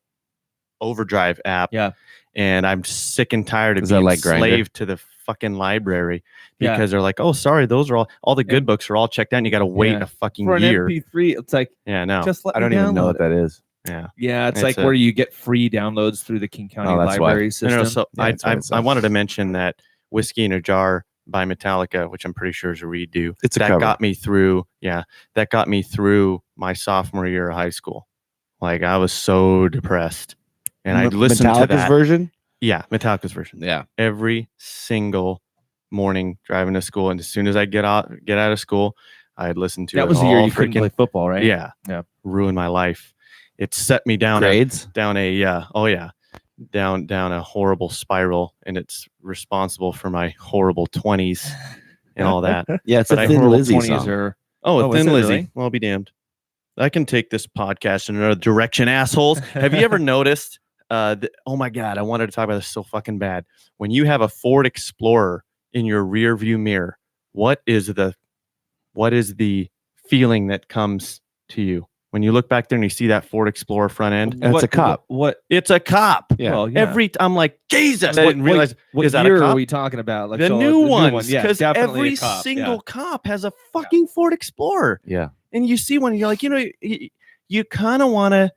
Overdrive app. Yeah. And I'm sick and tired of Is that being like Grindr? slave to the fucking library Yeah. because they're like, oh, sorry, those are all the good books are all checked out. And you got to wait Yeah. a fucking For an year. MP3, it's like Yeah, no. just let I don't me even know download what it. that is. Yeah. Yeah, it's It's like a- where you get free downloads through the King County Oh, that's why. Library No, system. no, so Yeah, that's what it I says. wanted to mention that Whiskey in a Jar by Metallica, which I'm pretty sure is a redo. It's a that cover. got me through. Yeah, that got me through my sophomore year of high school. Like I was so depressed, and I listened to Metallica's that. version. Yeah, Metallica's version. Yeah, Every single morning driving to school, and as soon as I get out of school, I'd listen to that it was the year all you couldn't freaking- play football, right? Yeah, Yeah. ruined my life. It set me down grades. down a horrible spiral, and it's responsible for my horrible 20s and all that. Yeah, it's But a I Thin Horrible Lizzy 20s song. are Oh, Oh, is Thin it Lizzy. really? Well, I'll be damned. I can take this podcast in another direction, assholes. Have you ever noticed? Oh my God, I wanted to talk about this so fucking bad. When you have a Ford Explorer in your rear view mirror, what is the feeling that comes to you when you look back there and you see that Ford Explorer front end? That's a cop. What? It's a cop. Yeah. Well, yeah. I'm like, Jesus, I What- didn't realize. What is that year a are cop? we talking about? Like The so, new one. ones, Yeah, because definitely every a cop. single cop has a fucking Ford Explorer. Yeah, And you see one, you're like, you kind of want to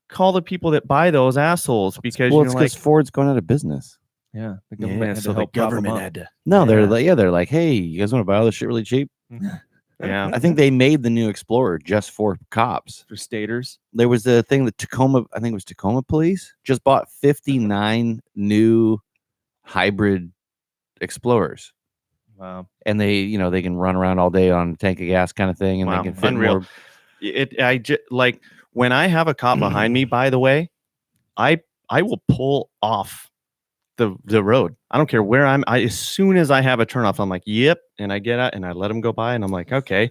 call the people that buy those assholes because well, you're it's like, because Ford's going out of business. Yeah, the yeah, government had so to the help prop 'em government up. had to. No, Yeah. they're like, hey, you guys want to buy all this shit really cheap? Yeah. I think they made the new Explorer just for cops. for staters. There was a thing that I think it was Tacoma Police, just bought 59 new hybrid Explorers. Wow. And they can run around all day on a tank of gas kind of thing, and Wow, they can fit unreal. more. Like when I have a cop behind me, by the way, I will pull off the road. I don't care where as soon as I have a turnoff, I'm like, yep. And I get out and I let him go by and I'm like, okay,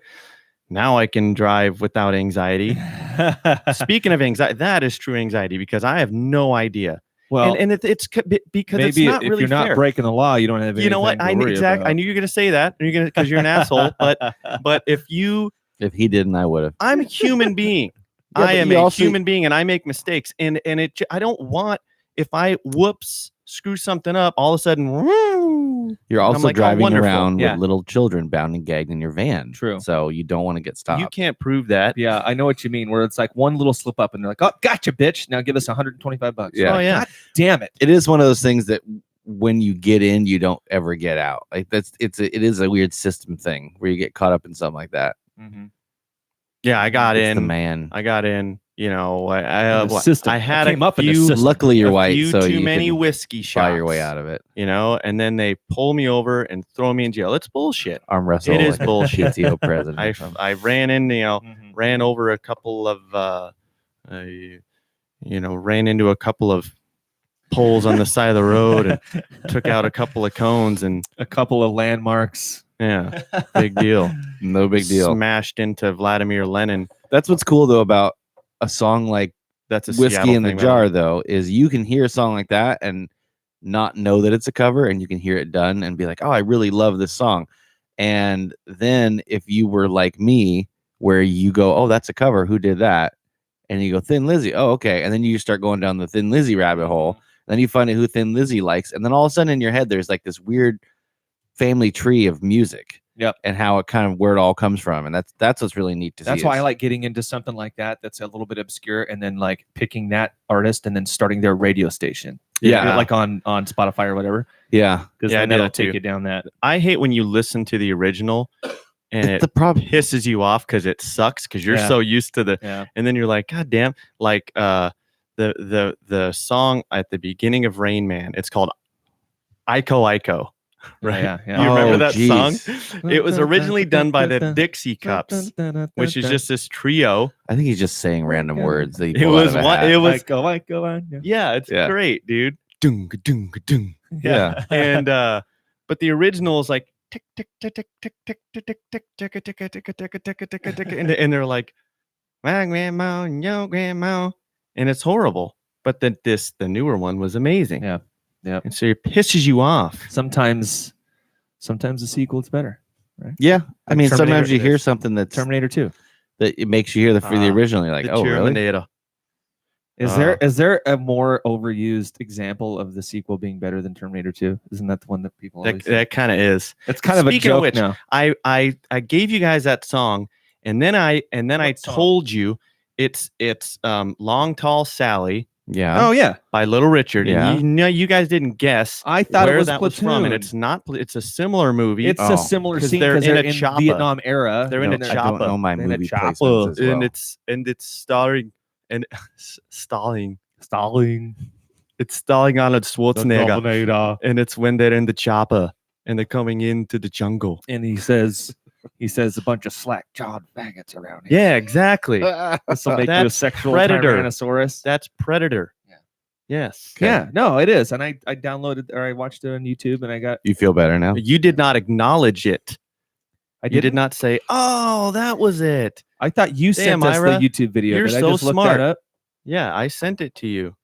now I can drive without anxiety. Speaking of anxiety, that is true anxiety because I have no idea. Well, and it's because it's maybe not if really you're not fair. breaking the law, you don't have anything You know what? to worry I about. knew you were gonna say that. You're gonna because you're an asshole. But if If he didn't, I would have. I'm a human being. Yeah, I but am you a also- human being, and I make mistakes. And I don't want if I screw something up, all of a sudden, You're I'm also like, oh, driving wonderful. around Yeah. with little children bound and gagged in your van. True. So you don't want to get stopped. you can't prove that. Yeah, I know what you mean. Where it's like one little slip up, and they're like, "Oh, gotcha, bitch! Now give us $125." Yeah. Oh yeah. God damn it! It is one of those things that when you get in, you don't ever get out. Like it is a weird system thing where you get caught up in something like that. Mm-hmm. Yeah, I got It's the in. man. I got in. You know, The system. I had I came a up in the few, system. Luckily, you're a white, few so too you many can whiskey shots. buy your way out of it. You know, and then they pull me over and throw me in jail. It's bullshit. Arm wrestle. It is like a bullshit. PTO president. I ran in. Mm-hmm. Ran over a couple of ran into a couple of poles on the side of the road and took out a couple of cones and A couple of landmarks. yeah, big deal. No big deal. Smashed into Vladimir Lenin. That's what's cool though about a song like That's a Whiskey Seattle in the thing, Jar though, is you can hear a song like that and not know that it's a cover, and you can hear it done and be like, oh, I really love this song. And then if you were like me, where you go, oh, that's a cover, who did that? And you go, Thin Lizzy. Oh, okay. And then you start going down the Thin Lizzy rabbit hole. Then you find out who Thin Lizzy likes. And then all of a sudden in your head, there's like this weird family tree of music. Yep. And how it kind of where it all comes from. And that's what's really neat to see. That's why I is- like getting into something like that. That's a little bit obscure, and then like picking that artist and then starting their radio station. Yeah. like on Spotify or whatever. Yeah. Because Yeah, I then do that'll that take too. you down that. I hate when you listen to the original and It's it the problem. pisses you off because it sucks because you're Yeah. so used to the Yeah. and then you're like, God damn, like the song at the beginning of Rain Man, it's called Iko Iko. Right. Yeah. You Yeah. remember Oh, that geez. song? It was originally done by the Dixie Cups, which is just this trio. I think he's just saying random words. That he It pulled out was of a one. hat. It was Go. Yeah. yeah, it's Yeah. great, dude. Dung dung dung. Yeah. And but the original is like tick tick tick tick tick tick tick tick tick tick tick tick tick tick tick tick tick, and they're like, my grandma and your grandma, and it's horrible. But then the newer one was amazing. Yeah. Yeah. And so it pisses you off. Sometimes the sequel's better. Yeah. I mean, Terminator sometimes you is- hear something that's Terminator 2. that it makes you hear the original. You're like, The oh, really? Terminator. Is there a more overused example of the sequel being better than Terminator 2? Isn't that the one that people always say? That kind of is. It's kind of a Speaking of joke which, now. I gave you guys that song, and then I What song? told you it's Long Tall Sally Yeah. Oh yeah, by Little Richard. Yeah. And you know, you guys didn't guess I thought where it was that Platoon. was from, and it's not. It's a similar movie. It's Oh. a similar 'Cause scene they're because in they're a in chopper. Vietnam era. They're in a I don't chopper. know my In a movie chopper. placements as well. and it's starring and stalling. Stalling. It's stalling Arnold Schwarzenegger, Terminator. and it's when they're in the chopper and they're coming into the jungle. And he says a bunch of slack-jawed faggots around here. Yeah, exactly. This will make you a That's sexual Predator. Tyrannosaurus. That's Predator. Yeah. Yes. Yeah, no, it is. And I downloaded or I watched it on YouTube and I got You feel better now? You did not acknowledge it. I You did not say, "Oh, that was it." I thought you Damn, sent us Ira, the YouTube video. you're Did I so just look smart. that up? Yeah, I sent it to you.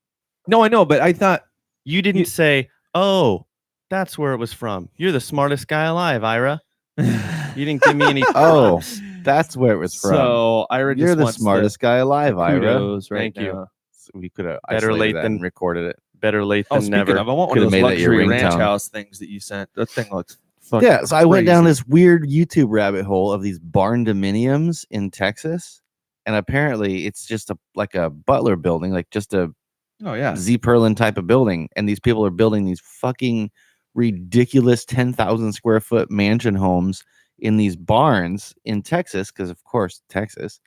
No, I know, but I thought You didn't say, "Oh, that's where it was from." You're the smartest guy alive, Ira. You didn't give me any Oh, props. that's where it was from. so. Ira You're just the wants smartest guy alive, Ira. kudos right Thank you. now. We could have Better isolated late that than- and recorded it. Better late Oh, than speaking never. of, I want one Could've of those made that your luxury ranch ringtone. house things that you sent. That thing looks fucking Yeah, so I went down crazy. this weird YouTube rabbit hole of these barn dominiums in Texas, and apparently it's just like a butler building, like just a Oh yeah. Z Perlin type of building, and these people are building these fucking ridiculous 10,000 square foot mansion homes in these barns in Texas, because of course Texas,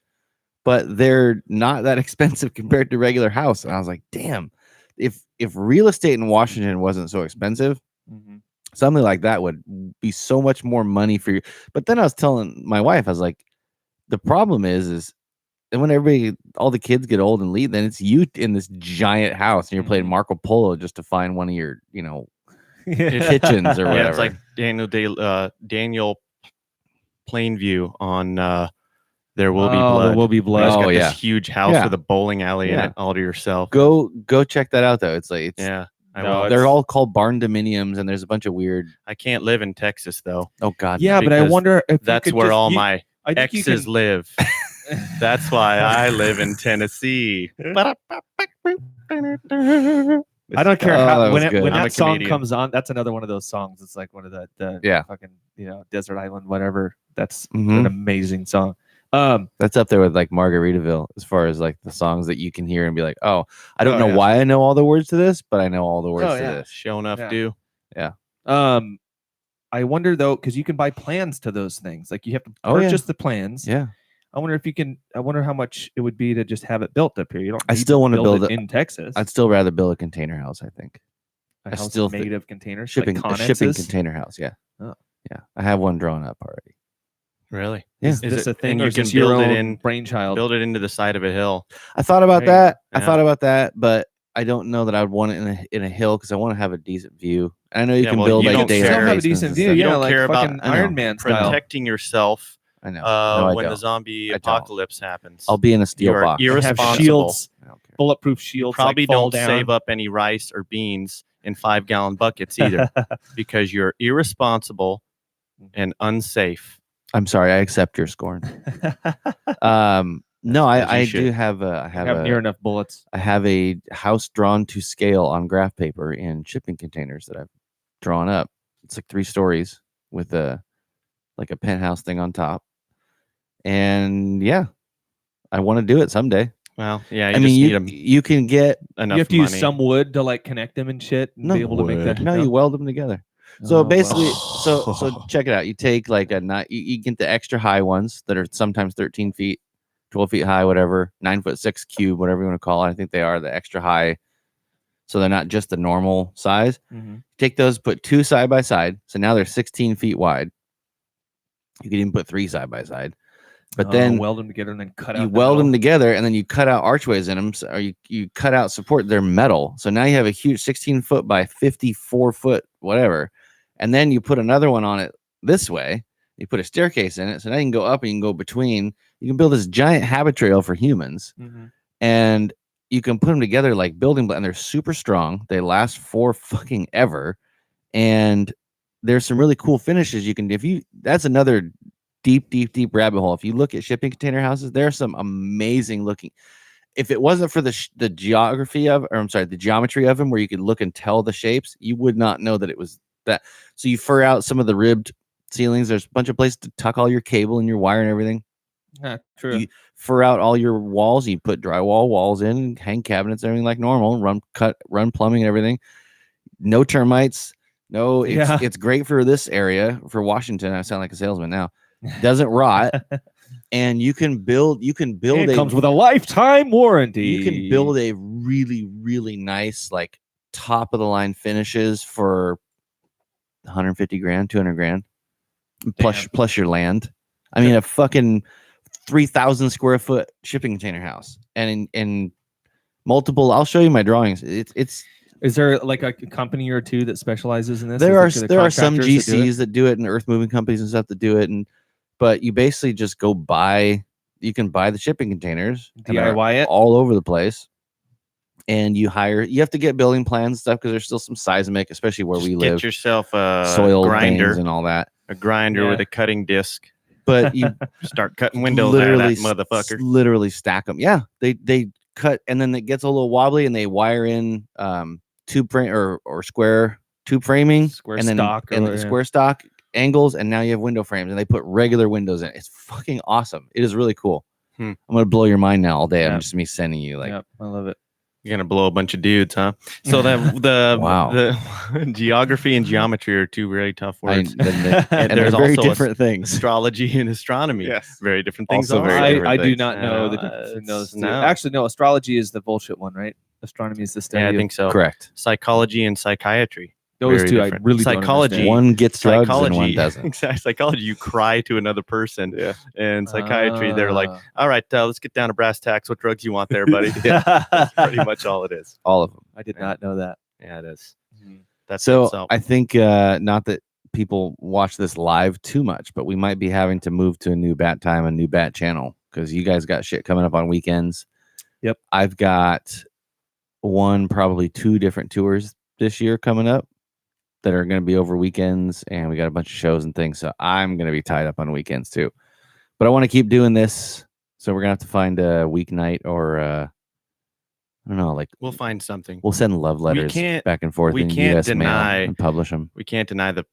but they're not that expensive compared to regular house. And I was like, damn, if real estate in Washington wasn't so expensive, Mhm. something like that would be so much more money for you. But then I was telling my wife, I was like, the problem is and when all the kids get old and leave, then it's you in this giant house and you're playing Mhm. Marco Polo just to find one of your, kitchens or whatever. Yeah, it's like Daniel Plainview on There Will Be Oh, Blood. There Will Be Blood. He's Oh, got yeah. this huge house Yeah. with a bowling alley in Yeah. it all to yourself. Go check that out though. It's like Yeah. I No, will. they're all called barn dominiums, and there's a bunch of weird. I can't live in Texas though. Oh God, Yeah, but I because wonder if you That's could where just- all you- my I think you exes can- live. That's why I live in Tennessee. I don't care Oh, how that when, was when good. I'm that a song comedian. comes on. That's another one of those songs. It's like one of the Yeah. fucking desert island whatever. That's Mhm. an amazing song. That's up there with like Margaritaville as far as like the songs that you can hear and be like, oh, I don't Oh, know yeah. why I know all the words to this, but I know all the words Oh, to yeah. this. Show enough Yeah. do. I wonder though because you can buy plans to those things. Like you have to Oh, yeah. purchase the plans. Yeah, I wonder if you can. I wonder how much it would be to just have it built up here. You don't. I need still wanna build it it- in Texas. I'd still rather build a container house. I think A I house still made thi- of containers, shipping like a shipping connexes? container house. Yeah, Oh. yeah, I have one drawn up already. Really? Yeah. Is this a thing? And Or you is can this your build it own in brainchild? build it into the side of a hill. I thought about There you go. that. I Yeah. thought about that, but I don't know that I'd want it in a hill because I want to have a decent view. I know you Yeah, can well, build you like don't data care. Still have a basements decent and view. stuff. You Yeah, don't like care about- fucking I know. Iron Man style. Protecting yourself I know. No, I when the don't. zombie I don't. apocalypse happens. I'll be in a steel You're box. Have irresponsible. shields, I don't care. bulletproof You shields. probably like, fall don't down. save up any rice or beans in 5-gallon buckets either because you're irresponsible and unsafe. I'm sorry. I accept your scorn. No, As you I should. do have a. I have have near a. enough bullets. I have a house drawn to scale on graph paper in shipping containers that I've drawn up. It's like 3 stories with a penthouse thing on top. And yeah, I want to do it someday. Well, yeah, you I just mean, need you, 'em you can get enough You have to money. use some wood to like connect them and shit and be able to make that. no, you weld them together. Oh, So well. basically, so check it out. You take like you get the extra high ones that are sometimes 13 feet, 12 feet high, whatever, 9'6" cube, whatever you want to call it. I think they are the extra high. So they're not just the normal size. Mhm. Take those, put 2 side by side. So now they're 16 feet wide. You can even put 3 side by side. But then weld them together and then cut out. you the weld them metal. together, and then you cut out archways in them, or you cut out support. They're metal, so now you have a huge 16-foot by 54-foot whatever, and then you put another one on it this way. You put a staircase in it, so now you can go up and you can go between. You can build this giant habit trail for humans, and you can put them together like building, and they're super strong. They last for fucking ever, and there's some really cool finishes you can. That's another deep rabbit hole. If you look at shipping container houses, there are some amazing looking. If it wasn't for the geography of, or I'm sorry, the geometry of them, where you could look and tell the shapes, you would not know that it was that. So you fur out some of the ribbed ceilings. There's a bunch of places to tuck all your cable and your wire and everything. Yeah, true. You fur out all your walls. You put drywall walls in, hang cabinets, everything like normal. Run plumbing and everything. No termites. No, it's great for this area for Washington. I sound like a salesman now. Doesn't rot, and you can build. It comes with a lifetime warranty. You can build a really nice, like, top of the line finishes for 150 grand, 200 grand, plus your land. I mean, a fucking 3,000 square foot shipping container house, and in multiple. I'll show you my drawings. It's. Is there like a company or two that specializes in this? There are some GCs that do it, and earth moving companies and stuff that do it, but you basically just go buy. You can buy the shipping containers, DIY it all over the place, and you have to get building plans and stuff because there's still some seismic, especially where we live. Get yourself a soil grinder and all that. A grinder with a cutting disc. But you start cutting windows out of that motherfucker. Literally stack them. Yeah, they cut, and then it gets a little wobbly, and they wire in tube frame or square tube framing, square and then stock, square stock angles, and now you have window frames, and they put regular windows in. It's fucking awesome. It is really cool. I'm gonna blow your mind now all day. Yep. I'm just me sending you like. Yep, I love it. You're gonna blow a bunch of dudes, huh? So the Wow. the geography and geography are two very tough words. And there's they're very also different things. Astrology and astronomy. Yes. Very different things. Also very different I do things. not know the No, difference between those two. no. Actually, no. Astrology is the bullshit one, right? Astronomy is the study. Yeah, I of- think so. Correct. Psychology and psychiatry. those very two. different. I really Psychology. Don't One gets drugs Psychology, and one doesn't. Exactly. Psychology, you cry to another person. Yeah. And psychiatry, they're like, all right, let's get down to brass tacks. What drugs you want there, buddy? understand. That's pretty much all it is. All of them. I did not know that. Yeah, it is. That's So it, so. I think not that people watch this live too much, but we might be having to move to a new bat time, a new bat channel, because you guys got shit coming up on weekends. Yep. I've got probably 2 different tours this year coming up that are going to be over weekends, and we got a bunch of shows and things. So I'm going to be tied up on weekends too. But I want to keep doing this, so we're gonna have to find a weeknight or I don't know, like We'll find something. we'll send love letters can't- back and forth we in can't US mail deny- and publish them. We can't deny the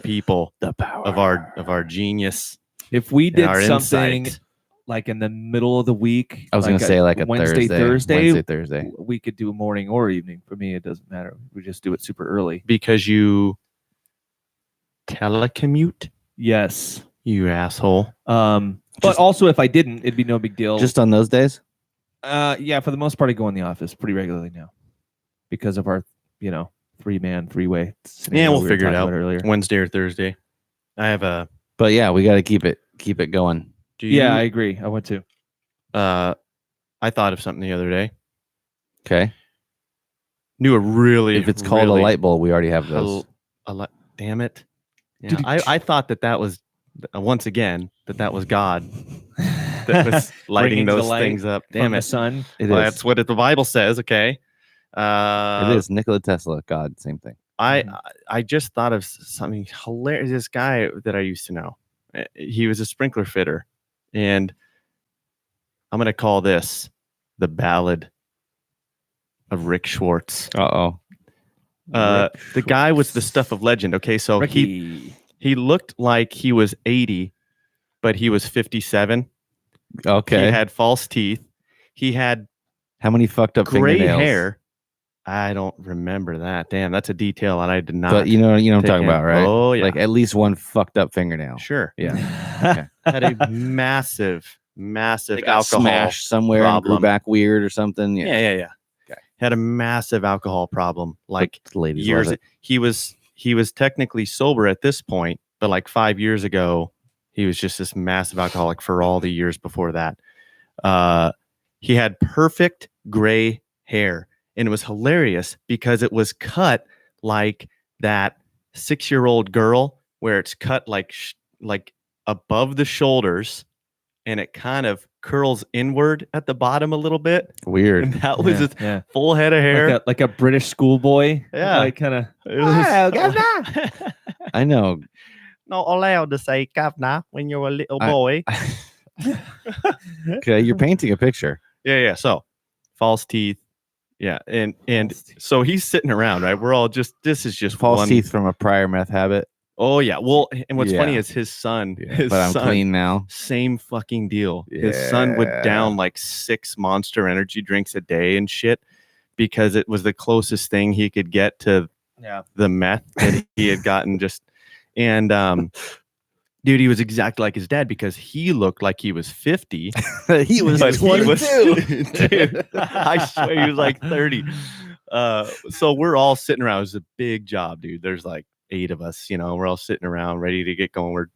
people The power of our genius. If we and did our something insight. like in the middle of the week, I was gonna say like a Wednesday, Thursday. Thursday. we could do a morning or evening. For me, it doesn't matter. We just do it super early. Because you telecommute, Yes. you asshole. But also, if I didn't, it'd be no big deal. Just on those days. Yeah, for the most part, I go in the office pretty regularly now because of our, 3-man, 3-way. Yeah, we'll figure it out earlier. Wednesday or Thursday. I have a. But yeah, we got to keep it going. Do you, Yeah, I agree. I want to. I thought of something the other day. Okay. Knew a really. If it's called really a light bulb, we already have those. Damn it. Yeah, I thought that was once again that was God that was lighting Bringing the those light things up. From Damn the it. sun. It Well, is. that's what the Bible says. Okay. It is Nikola Tesla. God, same thing. I just thought of something hilarious. This guy that I used to know, he was a sprinkler fitter, and I'm gonna call this the Ballad of Rick Schwartz. Uh-oh. The guy was the stuff of legend. Okay, so Ricky. he looked like he was 80, but he was 57. Okay. He had false teeth. He had How many fucked up gray fingernails? hair. I don't remember that. Damn, that's a detail that I did not. But you know what I'm take talking in. about, right? Oh yeah, Like at least one fucked up fingernail. sure. Yeah. Had a massive They got alcohol smashed somewhere and grew problem. back weird or something. Yeah. Yeah. Okay. Had a massive alcohol problem. Like The ladies years. love it. He was technically sober at this point, but like 5 years ago, He was just this massive alcoholic for all the years before that. He had perfect gray hair, and it was hilarious because it was cut like that 6-year-old girl, where it's cut like above the shoulders, and it kind of curls inward at the bottom a little bit. Weird. And that was his Yeah. full head of hair. Like a British schoolboy. Yeah. Like kind of. It was- I know. Not allowed to say governor when you're a little I- boy. Okay, you're painting a picture. Yeah. So false teeth. Yeah. And False teeth. so he's sitting around, right? We're all just, this is just False one. teeth from a prior meth habit. Oh yeah. Well, and what's funny Yeah. is his son, But I'm clean now. same fucking deal. His son would Yeah. down like 6 Monster Energy drinks a day and shit because it was the closest thing he could get to Yeah. the meth that he had gotten. And dude, he was exactly like his dad because he looked like he was 50. He was but 22. Dude, I swear he was like 30. So we're all sitting around. It was a big job, dude. There's like 8 of us, we're all sitting around ready to get going. We're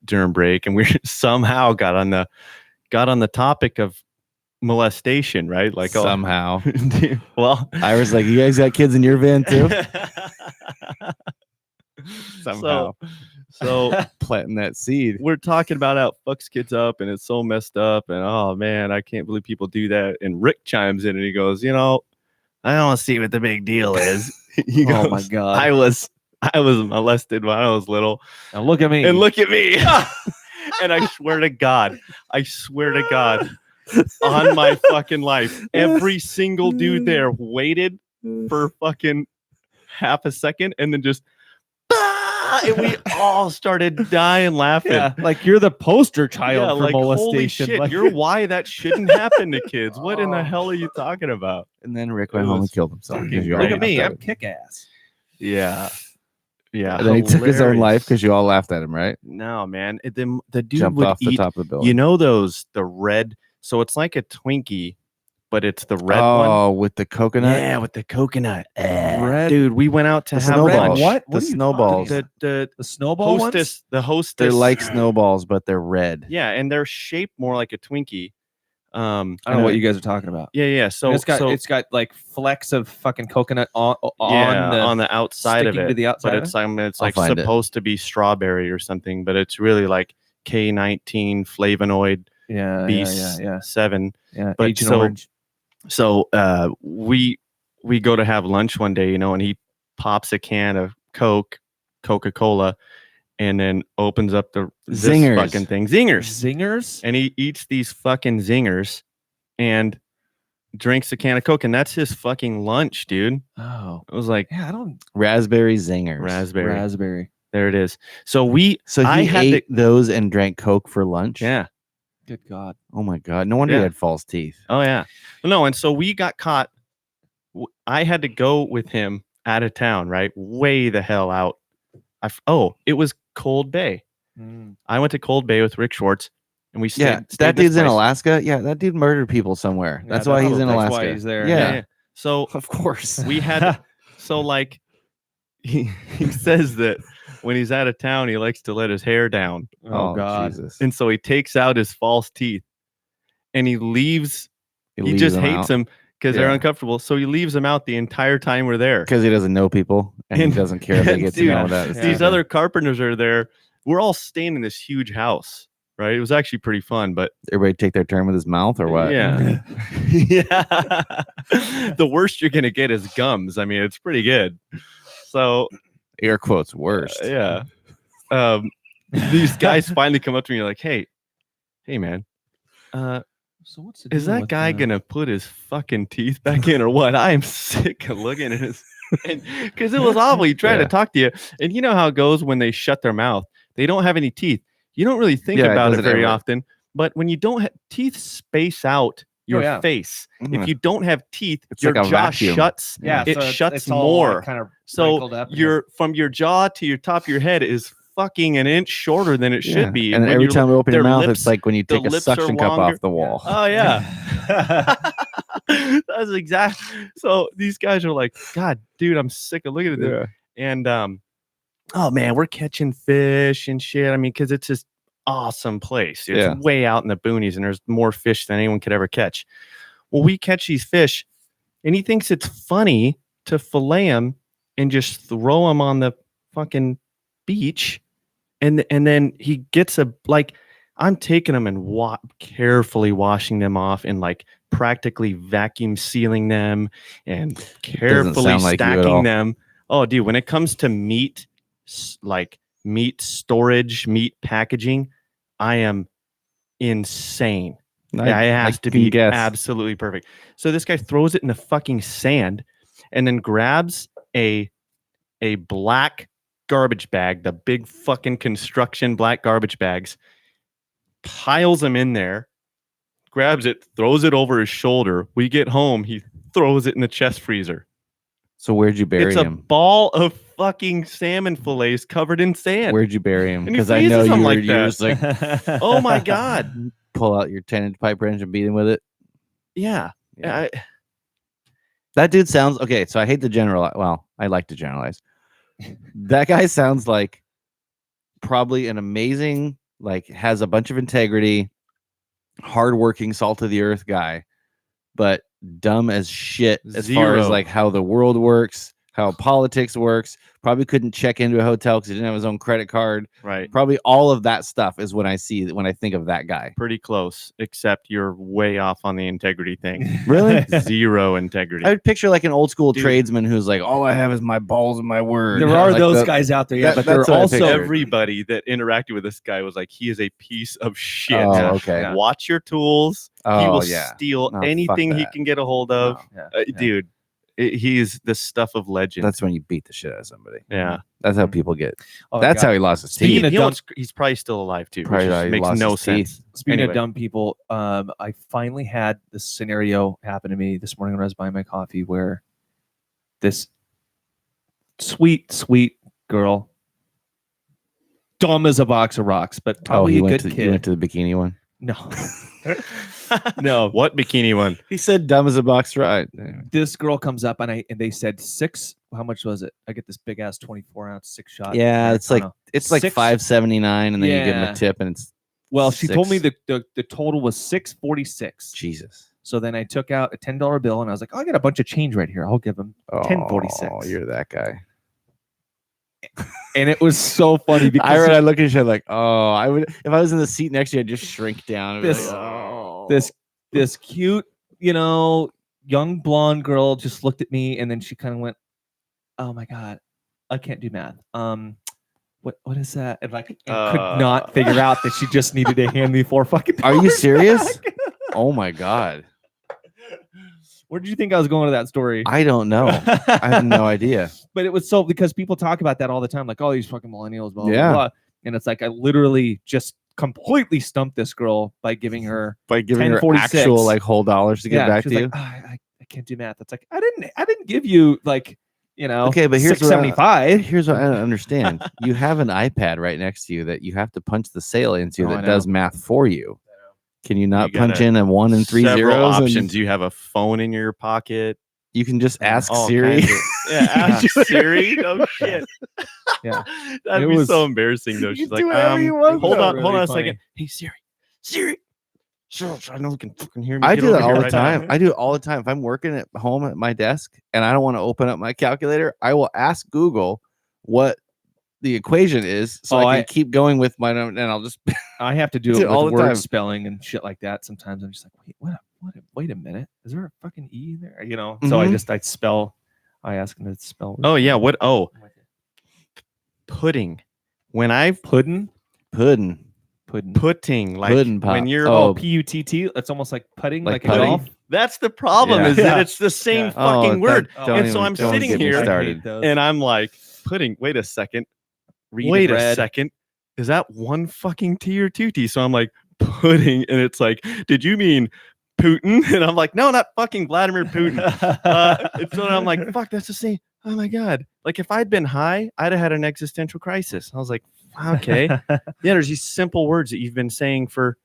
during break, and we somehow got on the topic of molestation, right? Like Somehow. well, I was like, you guys got kids in your van too? Somehow. So Planting that seed. we're talking about how it fucks kids up and it's so messed up, and oh man, I can't believe people do that. And Rick chimes in and he goes, I don't see what the big deal is. He Oh goes, my God. I was molested when I was little. Now look at me. And look at me. And I swear to God, on my fucking life, every single dude there waited for fucking half a second and then just and we all started dying laughing. Yeah, like you're the poster child for holy molestation. shit, Like, you're why that shouldn't happen to kids. What in the hell are you talking about? And then Rick went It home and was killed himself. fucking 'cause you all look great. at me. laughed I'm him. kick ass. Yeah. And then he took his own life because you all laughed at him, right? No, man. The dude Jumped would off the eat, top of the building. the red, so it's like a Twinkie, but it's the red one. Oh, with the coconut? Yeah, with the coconut. Red- Dude, we went out to The have snowballs. lunch. What? The are you snowballs. talking The The snowball hostess, ones? hostess. They're like snowballs, but they're red. Yeah, and they're shaped more like a Twinkie. I don't know what you guys are talking about. Yeah. So it's got like flecks of fucking coconut on the outside of sticking it, to the outside but of it's I'll like find it. supposed to be strawberry or something, but it's really like K19 flavonoid yeah, B7. yeah. But Agent so- Orange. So we go to have lunch one day, and he pops a can of Coca-Cola, and then opens up this Zingers. fucking thing, zingers, Zingers. and he eats these fucking zingers, and drinks a can of Coke, and that's his fucking lunch, dude. Oh, It was like yeah. I don't Raspberry zingers. raspberry. There it is. So I he had ate those and drank Coke for lunch? yeah. Good God. Oh my God. No wonder he Yeah. had false teeth. Oh yeah. No, and so we got caught. I had to go with him out of town, right? Way the hell out. It was Cold Bay. I went to Cold Bay with Rick Schwartz, and we stayed. Yeah. That dude's in Alaska. Yeah. That dude murdered people somewhere. Yeah, That's why he's in that's Alaska. why he's there. Yeah. So Of course. we had. So like, he says that when he's out of town, he likes to let his hair down, Oh, God. Jesus. and so he takes out his false teeth, and he leaves. He leaves just them hates out them because they're Yeah. uncomfortable. So he leaves them out the entire time we're there. because he doesn't know people and he And- doesn't care if they get to Dude, know that. These other carpenters are there. We're all staying in this huge house, right? It was actually pretty fun, but Everybody take their turn with his mouth or what? yeah. Yeah. The worst you're gonna get is gums. I mean, it's pretty good. So Air quotes worst. yeah. These guys finally come up to me like, hey man, So what's the is deal that with guy gonna put his fucking teeth back in or what? I am sick of looking at his because it was awful. He tried to Yeah. talk to you, and you know how it goes when they shut their mouth. They don't have any teeth. You don't really think Yeah, it about it doesn't very ever- often. But when you don't have teeth, space out your yeah. face. Mhm. If you don't have teeth, It's your like a jaw vacuum. shuts. Yeah, it so it's- shuts it's all, more. kind of So wrinkled up and your from your jaw to your top of your head is fucking an inch shorter than it Yeah. should be. And when every you're- time you open your their mouth, lips- it's like when you the take a lips are suction cup longer. off the wall. Oh yeah. That's exact. So these guys are like, God, dude, I'm sick of looking at this. And oh man, we're catching fish and shit. I mean, because it's just awesome place. It's Yeah. way out in the boonies, and there's more fish than anyone could ever catch. Well, we catch these fish, and he thinks it's funny to fillet them and just throw them on the fucking beach, and then he gets I'm taking them and carefully washing them off and like practically vacuum sealing them and carefully sound like you at all. stacking them. Oh, dude, when it comes to meat, like meat storage, meat packaging, I am insane. Yeah, it has to be absolutely perfect. So this guy throws it in the fucking sand and then grabs a black garbage bag, the big fucking construction black garbage bags, piles them in there, grabs it, throws it over his shoulder. We get home, he throws it in the chest freezer. So where'd you bury It's him? a ball of fucking salmon fillets covered in sand. Where'd you bury him? And he Because I know freezes them you were like that. just like Oh my God. pull out your 10-inch pipe wrench and beat him with it. Yeah. Yeah. That dude sounds okay. So I hate to generalize. Well, I like to generalize. That guy sounds like probably an amazing, like has a bunch of integrity, hardworking, salt of the earth guy, but dumb as shit as far as Zero. like how the world works, how politics works. Probably couldn't check into a hotel because he didn't have his own credit card. Right. Probably all of that stuff is when I think of that guy. Pretty close, except you're way off on the integrity thing. Really? Zero integrity. I would picture like an old school Dude. tradesman who's like, all I have is my balls and my word. There are Like those the- guys out there, yeah, but there that's are what I also pictured. Everybody that interacted with this guy was like, he is a piece of shit. Oh, okay. Yeah. Watch your tools. He Oh, will yeah. steal No, fuck anything he that. can get a hold of. Yeah. Dude, he's the stuff of legend. That's when you beat the shit out of somebody. yeah. That's how people get. Oh, That's God. how he lost his Speaking teeth. of You know dumb- what's he's probably still alive too. Probably Which he makes lost no his sense. teeth. Speaking Anyway. of dumb people, I finally had this scenario happen to me this morning when I was buying my coffee, where this sweet girl, dumb as a box of rocks, but probably he a went good to, kid. you went to the bikini one. No, No, what bikini one? He said dumb as a box, right? this girl comes up and they said six. How much was it? I get this big ass 24-ounce 6-shot. Yeah, it's like Six- $5.79, and then you give him Yeah. a tip, and it's Well, she told me six. the total was $6.46. Jesus. So then I took out a $10 bill and I was like, oh, I got a bunch of change right here. I'll give him $10.46. Oh, you're that guy. And it was so funny because I look at you like, oh, I would if I was in the seat next to you, I'd just shrink down. And be This- like, oh. this cute, young blonde girl just looked at me and then she kind of went, "Oh my God, I can't do math. What is that?" And like, and could not figure out that she just needed to hand me $4 fucking. Are you serious? back. Oh my God. Where did you think I was going with that story? I don't know. I have no idea. But it was so because people talk about that all the time, like, oh, these fucking millennials, blah, Yeah. blah, blah. And it's like I literally just completely stumped this girl by giving her By giving her 10.46. actual like whole dollars to get back she to was you. like, "Oh, I can't do math. It's like I didn't give you like, Okay, but here's what I- $6.75. Here's what I don't understand. You have an iPad right next to you that you have to punch the sale into Oh, I that know. does math for you. Can you not You punch gotta- in a 1 and 3 Several zeros? And options. You have a phone in your pocket. you can just ask All Siri. kinds of- yeah, ask Siri. Oh shit. Yeah. That'd It be was- so embarrassing though. You She's can like, do whatever you want, hold though. on Really a funny. second. Hey Siri. Sure, I know you can fucking hear me. I Get do over that here all the right now. time. I do it all the time. If I'm working at home at my desk and I don't want to open up my calculator, I will ask Google what the equation is so I can keep going with my own, and I'll just I have to do Do it it all with the word time. spelling and shit like that. Sometimes I'm just like, wait a minute. Is there a fucking E in there? So Mhm. I ask them to spell. Oh yeah, what? Oh, pudding. When I've pudding. pudding. putting like Pudding pop. when you're Oh, P-U-T-T. It's almost like putting, Like like a putting? golf. that's the problem Yeah. is that Yeah. it's the same Yeah. fucking word. Don't And so I'm don't sitting get me here started. And I'm like, pudding. Wait a second. Read Wait and a read. second. Is that one fucking T or two T? So I'm like, pudding. And it's like, did you mean Putin? And I'm like, no, not fucking Vladimir Putin. And so I'm like, fuck, that's the same. Oh my God. Like if I'd been high, I'd have had an existential crisis. I was like, okay. Yeah, there's these simple words that you've been saying for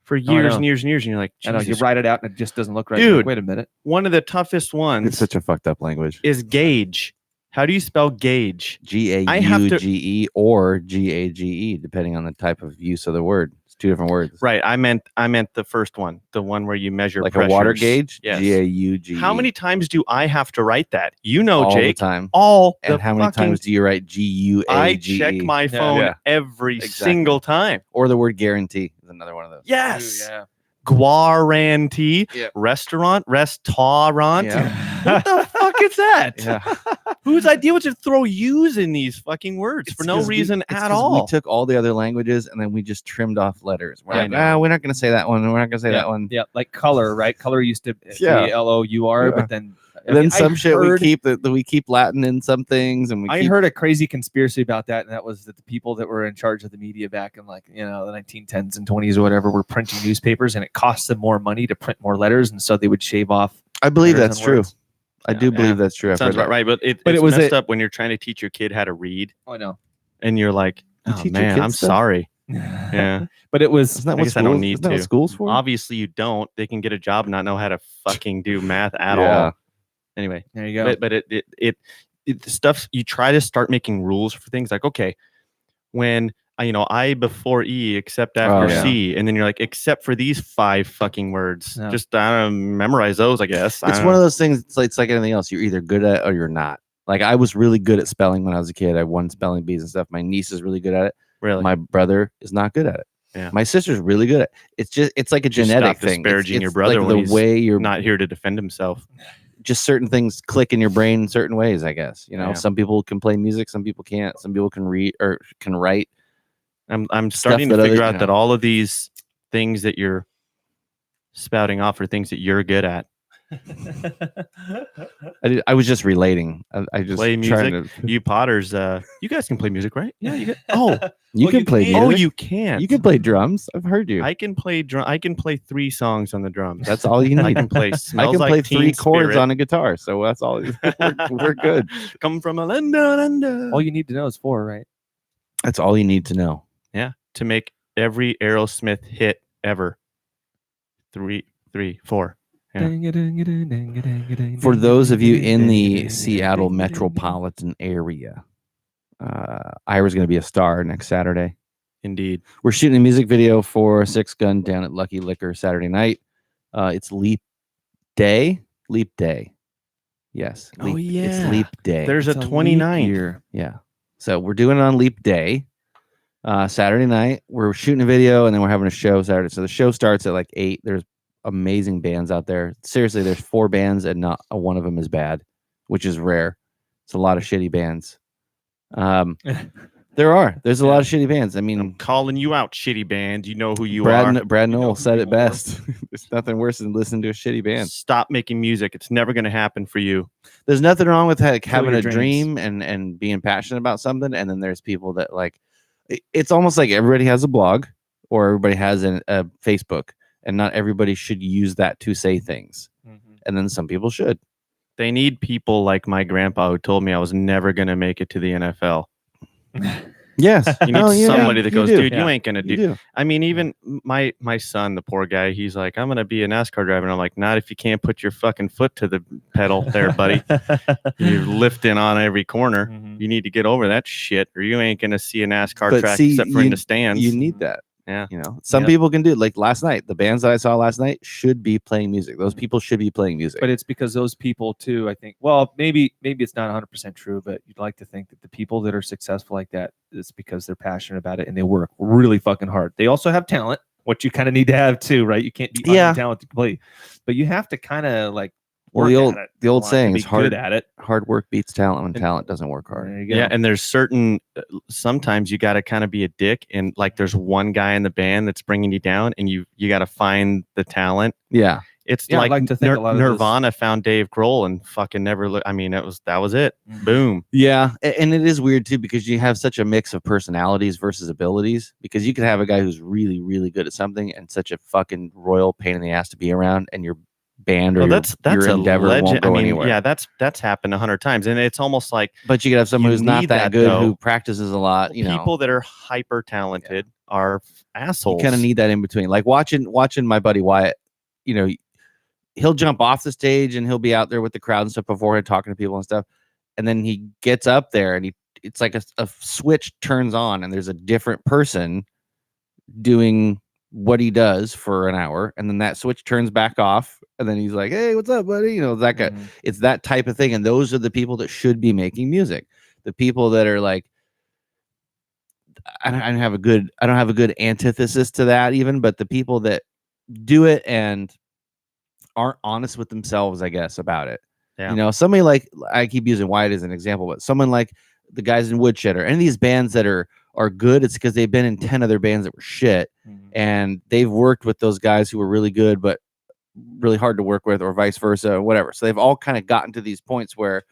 years know. and years and years. And you're like, I know you Jesus. write it out and it just doesn't look right. You're Dude. like, wait a minute. One of the toughest ones It's such a fucked up language. is gauge. How do you spell gauge? Gauge or Gage, depending on the type of use of the word. It's two different words. Right. I meant the first one, the one where you measure Like a water pressures. gauge. Yes. Gauge. How many times do I have to write that? You know, all Jake. the time. All And the how many fucking- times do you write Guage? I check my phone Yeah. every Exactly. single time. Or the word guarantee is another one of those. Yes. Ooh, yeah. Guarantee. Yeah. Restaurant. Restaurant. Yeah. What the fuck is that? Yeah. Whose idea was to throw U's in these fucking words for no 'cause reason it's at 'cause all? We took all the other languages and then we just trimmed off letters. We're I like, know. we're not going to say that one. We're not going to say that one. Yeah, like color, right? Color used to Yeah. be LOUR, Yeah. but then And then I some shit we heard- keep that we keep Latin in some things, and we I keep, heard a crazy conspiracy about that, and that was that the people that were in charge of the media back in like the 1910s and 20s or whatever were printing newspapers, and it cost them more money to print more letters, and so they would shave off. I believe letters that's and true. words. I do believe that's true. I've Sounds heard about right, but But it's it was messed a- up when you're trying to teach your kid how to read, Oh no, and you're like, You oh teach your man, kids I'm stuff? sorry. Yeah, but it was Isn't that I what guess I don't schools- need isn't that what to. school's for? obviously you don't. They can get a job and not know how to fucking do math at Yeah. all. Anyway, there you go. but it stuff you try to start making rules for things like, okay, when I before E except after Oh, yeah. C, and then you're like, except for these 5 fucking words, Yeah. just memorize those, I guess. It's one of those things. It's like anything else. You're either good at it or you're not. Like I was really good at spelling when I was a kid. I won spelling bees and stuff. My niece is really good at it. really. My brother is not good at it. Yeah. My sister's really good at it. It's like a Just genetic stop thing. disparaging your It's brother like when the he's way you're not here to defend himself. just certain things click in your brain in certain ways, I guess. Yeah. Some people can play music, some people can't. Some people can read or can write. I'm starting to that figure other- out that all of these things that you're spouting off are things that you're good at. I was just relating. I just Play trying music? to. You Potters, you guys can play music, right? Yeah, you can. You Oh, can you play can? music. Oh, you can. You can play drums. I've heard you. I can play drum. I can play 3 songs on the drums. That's all you need. I can play. I Smells can like play Teen 3 chords Spirit. on a guitar, so that's all. We're good. Come from a London. all you need to know is 4, right? That's all you need to know. Yeah, to make every Aerosmith hit ever. 3, 4. Yeah. For those of you in the Seattle metropolitan area, Ira's going to be a star next Saturday. Indeed. We're shooting a music video for Six Gun down at Lucky Liquor Saturday night. It's Leap Day. Leap Day. Yes. Oh, Leap- yeah. It's Leap Day. There's a 29th. year. Yeah. So we're doing it on Leap Day. Saturday night. We're shooting a video and then we're having a show Saturday. So the show starts at like 8. There's amazing bands out there. Seriously, there's 4 bands and not one of them is bad, which is rare. It's a lot of shitty bands. There's a lot of shitty bands. I I'm mean, calling you out, shitty band. You know who you are. Brad You know Noel who said you it are. best. There's nothing worse than listening to a shitty band. Stop making music. It's never going to happen for you. There's nothing wrong with having your a dreams. dream and being passionate about something. And then there's people that it's almost like everybody has a blog or everybody has a Facebook, and not everybody should use that to say things. And then some people should. They need people like my grandpa who told me I was never going to make it to the NFL. Yes. You need somebody that goes, do. dude, Yeah. you ain't going to You do. do. I mean, even my son, the poor guy, he's like, I'm going to be a NASCAR driver. And I'm like, not if you can't put your fucking foot to the pedal there, buddy. You're lifting on every corner. You need to get over that shit, or you ain't going to see a NASCAR But track see, except for in the stands. You need that. Yeah. Some Yep. people can do it. Like last night, the bands that I saw last night should be playing music. Those people should be playing music. But it's because those people too, I think, well, maybe it's not 100% true, but you'd like to think that the people that are successful like that, it's because they're passionate about it and they work really fucking hard. They also have talent, what you kind of need to have too, right? You can't be Yeah. talented to play, but you have to kind of like Well, work the at it the old a lot to saying be is hard good at it. hard work beats talent when And- talent doesn't work hard. There you go. Yeah, and there's certain sometimes you got to kind of be a dick, and like there's one guy in the band that's bringing you down, and you got to find the talent. Yeah. It's Yeah, I'd like, like to think a lot of those- Nirvana found Dave Grohl and fucking never look. I mean, that was it. Mhm. Boom. Yeah. And it is weird too, because you have such a mix of personalities versus abilities, because you could have a guy who's really, really good at something and such a fucking royal pain in the ass to be around, and your band or Well, your, that's your a endeavor legend. won't go I mean, anywhere. yeah, that's happened 100 times, and it's almost like But you could have someone You who's not need that that, good, though. who practices a lot. people that are hyper talented are You assholes. kind of need that in between. Like watching my buddy Wyatt, he'll jump off the stage and he'll be out there with the crowd and stuff beforehand, talking to people and stuff. and then he gets up there and it's like a switch turns on and there's a different person doing what he does for an hour, and then that switch turns back off, and then he's like, hey, what's up, buddy? That guy. It's that type of thing, and those are the people that should be making music. The people that are like, I don't have a good antithesis to that even, but the people that do it and aren't honest with themselves, I guess, about it. Somebody like, I keep using Wyatt as an example, but someone like the guys in Woodshed or any of these bands that are good, it's because they've been in 10 other bands that were shit, and they've worked with those guys who were really good but really hard to work with, or vice versa, or whatever. So they've all kind of gotten to these points where,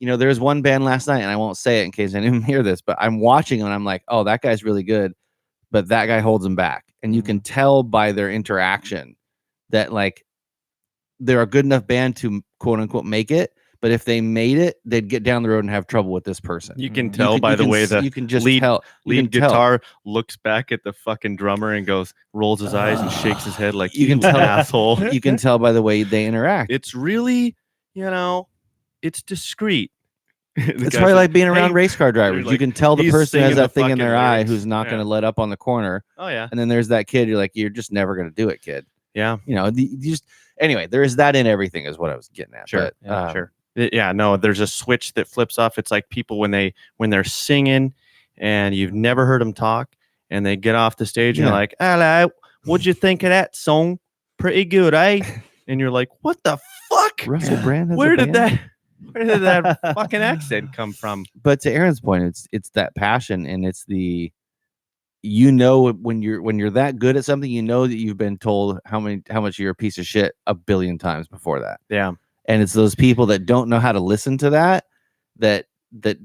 there's one band last night, and I won't say it in case anyone hear this, but I'm watching and I'm like, oh, that guy's really good, but that guy holds him back. And you can tell by their interaction that like they're a good enough band to quote unquote make it, but if they made it, they'd get down the road and have trouble with this person. You can tell by the way the you can just lead guitar looks back at the fucking drummer and rolls his eyes and shakes his head like, you can tell, asshole. You can tell by the way they interact. It's really, it's discreet. It's probably like being around race car drivers. like, you can tell the he's person has singing that the thing in their fucking eye lyrics. who's not going to let up on the corner. Oh yeah. And then there's that kid. You're like, you're just never going to do it, kid. Yeah. Anyway, there is that in everything is what I was getting at. Sure. But, Sure. Yeah, no, there's a switch that flips off. It's like people when they're singing and you've never heard them talk, and they get off the stage and you're like, hello, what'd you think of that song? Pretty good, eh? And you're like, what the fuck? Russell Brand has Where a did band? that fucking accent come from? But to Aaron's point, it's that passion, and it's the when you're that good at something, that you've been told how much you're a piece of shit a billion times before that. Yeah. And it's those people that don't know how to listen to that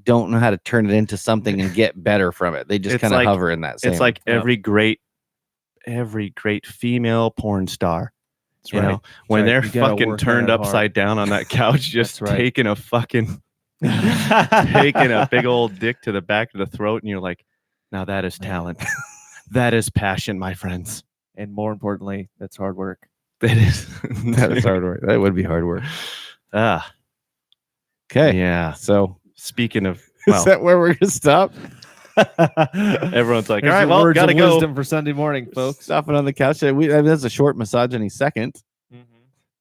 don't know how to turn it into something and get better from it. They just kind of hover in that same. It's like every great female porn star. That's right. When they're You gotta fucking work turned that hard. upside down on that couch, just right. taking a fucking taking a big old dick to the back of the throat, and you're like, now that is talent. That is passion, my friends. And more importantly, that's hard work. That is hard work. That would be hard work. Okay. Yeah. So speaking of, is that where we're gonna stop? Everyone's like, all There's right, your well, words gotta of go. wisdom for Sunday morning, folks. Stopping on the couch. That's a short misogyny second.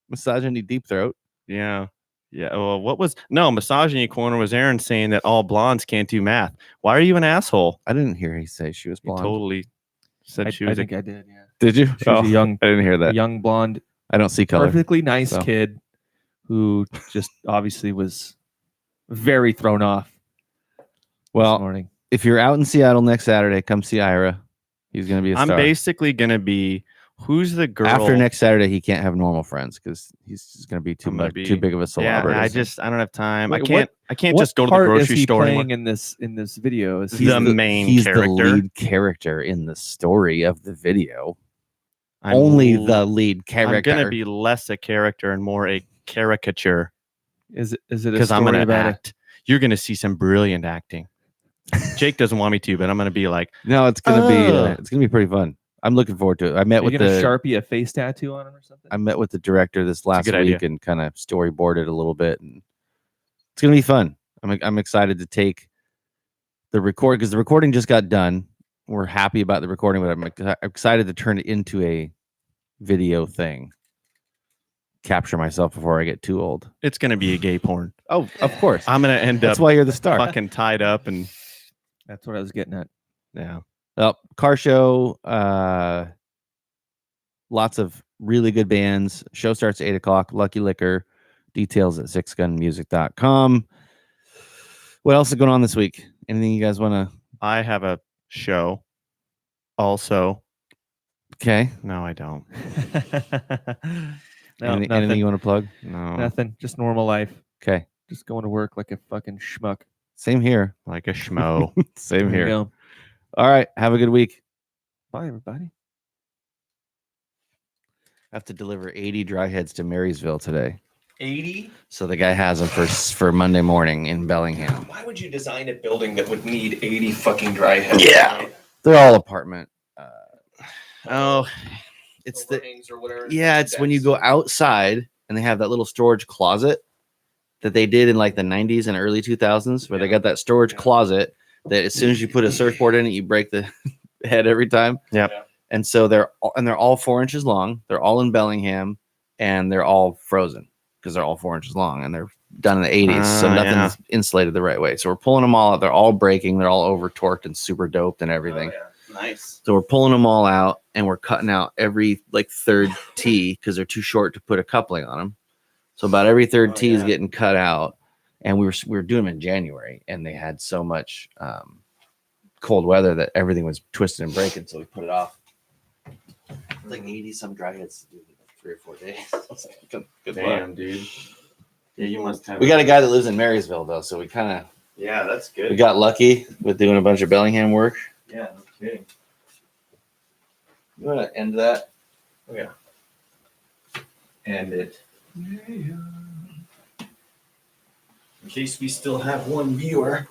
Misogyny deep throat. Yeah. Yeah. Well, misogyny corner was Aaron saying that all blondes can't do math. Why are you an asshole? I didn't hear he say she was He blonde. totally said she was. I think I did. Yeah. Did you? She was a young, I didn't hear that. young blonde, I don't see color. perfectly nice so. kid who just obviously was very thrown off. This Well, morning. if you're out in Seattle next Saturday, come see Ira. He's gonna be a I'm star. basically gonna be. Who's the girl? After next Saturday, he can't have normal friends because he's just gonna be too I'm gonna much, be- too big of a celebrity. Yeah, I don't have time. Wait, I can't What just go to the part is grocery he store playing anymore. in this video? Is He's he the main he's character. the lead character in the story of the video. I'm Only l- the lead I'm character. gonna be less a character and more a caricature is it a because I'm story gonna about act. You're gonna see some brilliant acting. Jake doesn't want me to, but I'm gonna be like, No, it's gonna be pretty fun. I'm looking forward to it. I met Are you with gonna the Sharpie a face tattoo on him or something? I met with the director this last good week idea. and kind of storyboarded a little bit, and it's gonna be fun. I'm excited to take the record because the recording just got done. We're happy about the recording, but I'm excited to turn it into a video thing. Capture myself before I get too old. it's gonna be a gay porn. Oh, of course. I'm gonna end That's up why you're the star. fucking tied up and That's what I was getting at. yeah. Car show. Lots of really good bands. Show starts at 8:00. Lucky Liquor. Details at sixgunmusic.com. What else is going on this week? Anything you guys want to? I have a show. Also, Okay. no, I don't. No, Anything you want to plug? No, nothing. Just normal life. Okay. Just going to work like a fucking schmuck. Same here. like a schmo. Same There you here. go. All right. Have a good week. Bye, everybody. I have to deliver 80 dry heads to Marysville today. 80? So the guy has them for Monday morning in Bellingham. Why would you design a building that would need 80 fucking dry heads? Yeah. They're all apartment. Oh, It's the Overhangs or whatever. yeah. It's when you go outside and they have that little storage closet. that they did in like the 90s and early 2000s, where they got that storage closet that as soon as you put a surfboard in it, you break the head every time. Yep. Yeah. And so they're 4 inches long. They're all in Bellingham, and they're all frozen because they're all 4 inches long, and they're done in the 80s. So nothing's insulated the right way. So we're pulling them all out. They're all breaking. They're all over torqued and super doped and everything. Oh, yeah. Nice. So we're pulling them all out, and we're cutting out every like third tee because they're too short to put a coupling on them. So about every third tee is getting cut out, and we were doing them in January, and they had so much cold weather that everything was twisted and breaking. So we put it off. Like 80 some dry hits to do in like 3 or 4 days. Good luck. Dude. Yeah, you must have. We got a guy that lives in Marysville though, so we that's good. we got lucky with doing a bunch of Bellingham work. Yeah, no kidding. You want to end that? Oh, yeah. End it. In case we still have one viewer.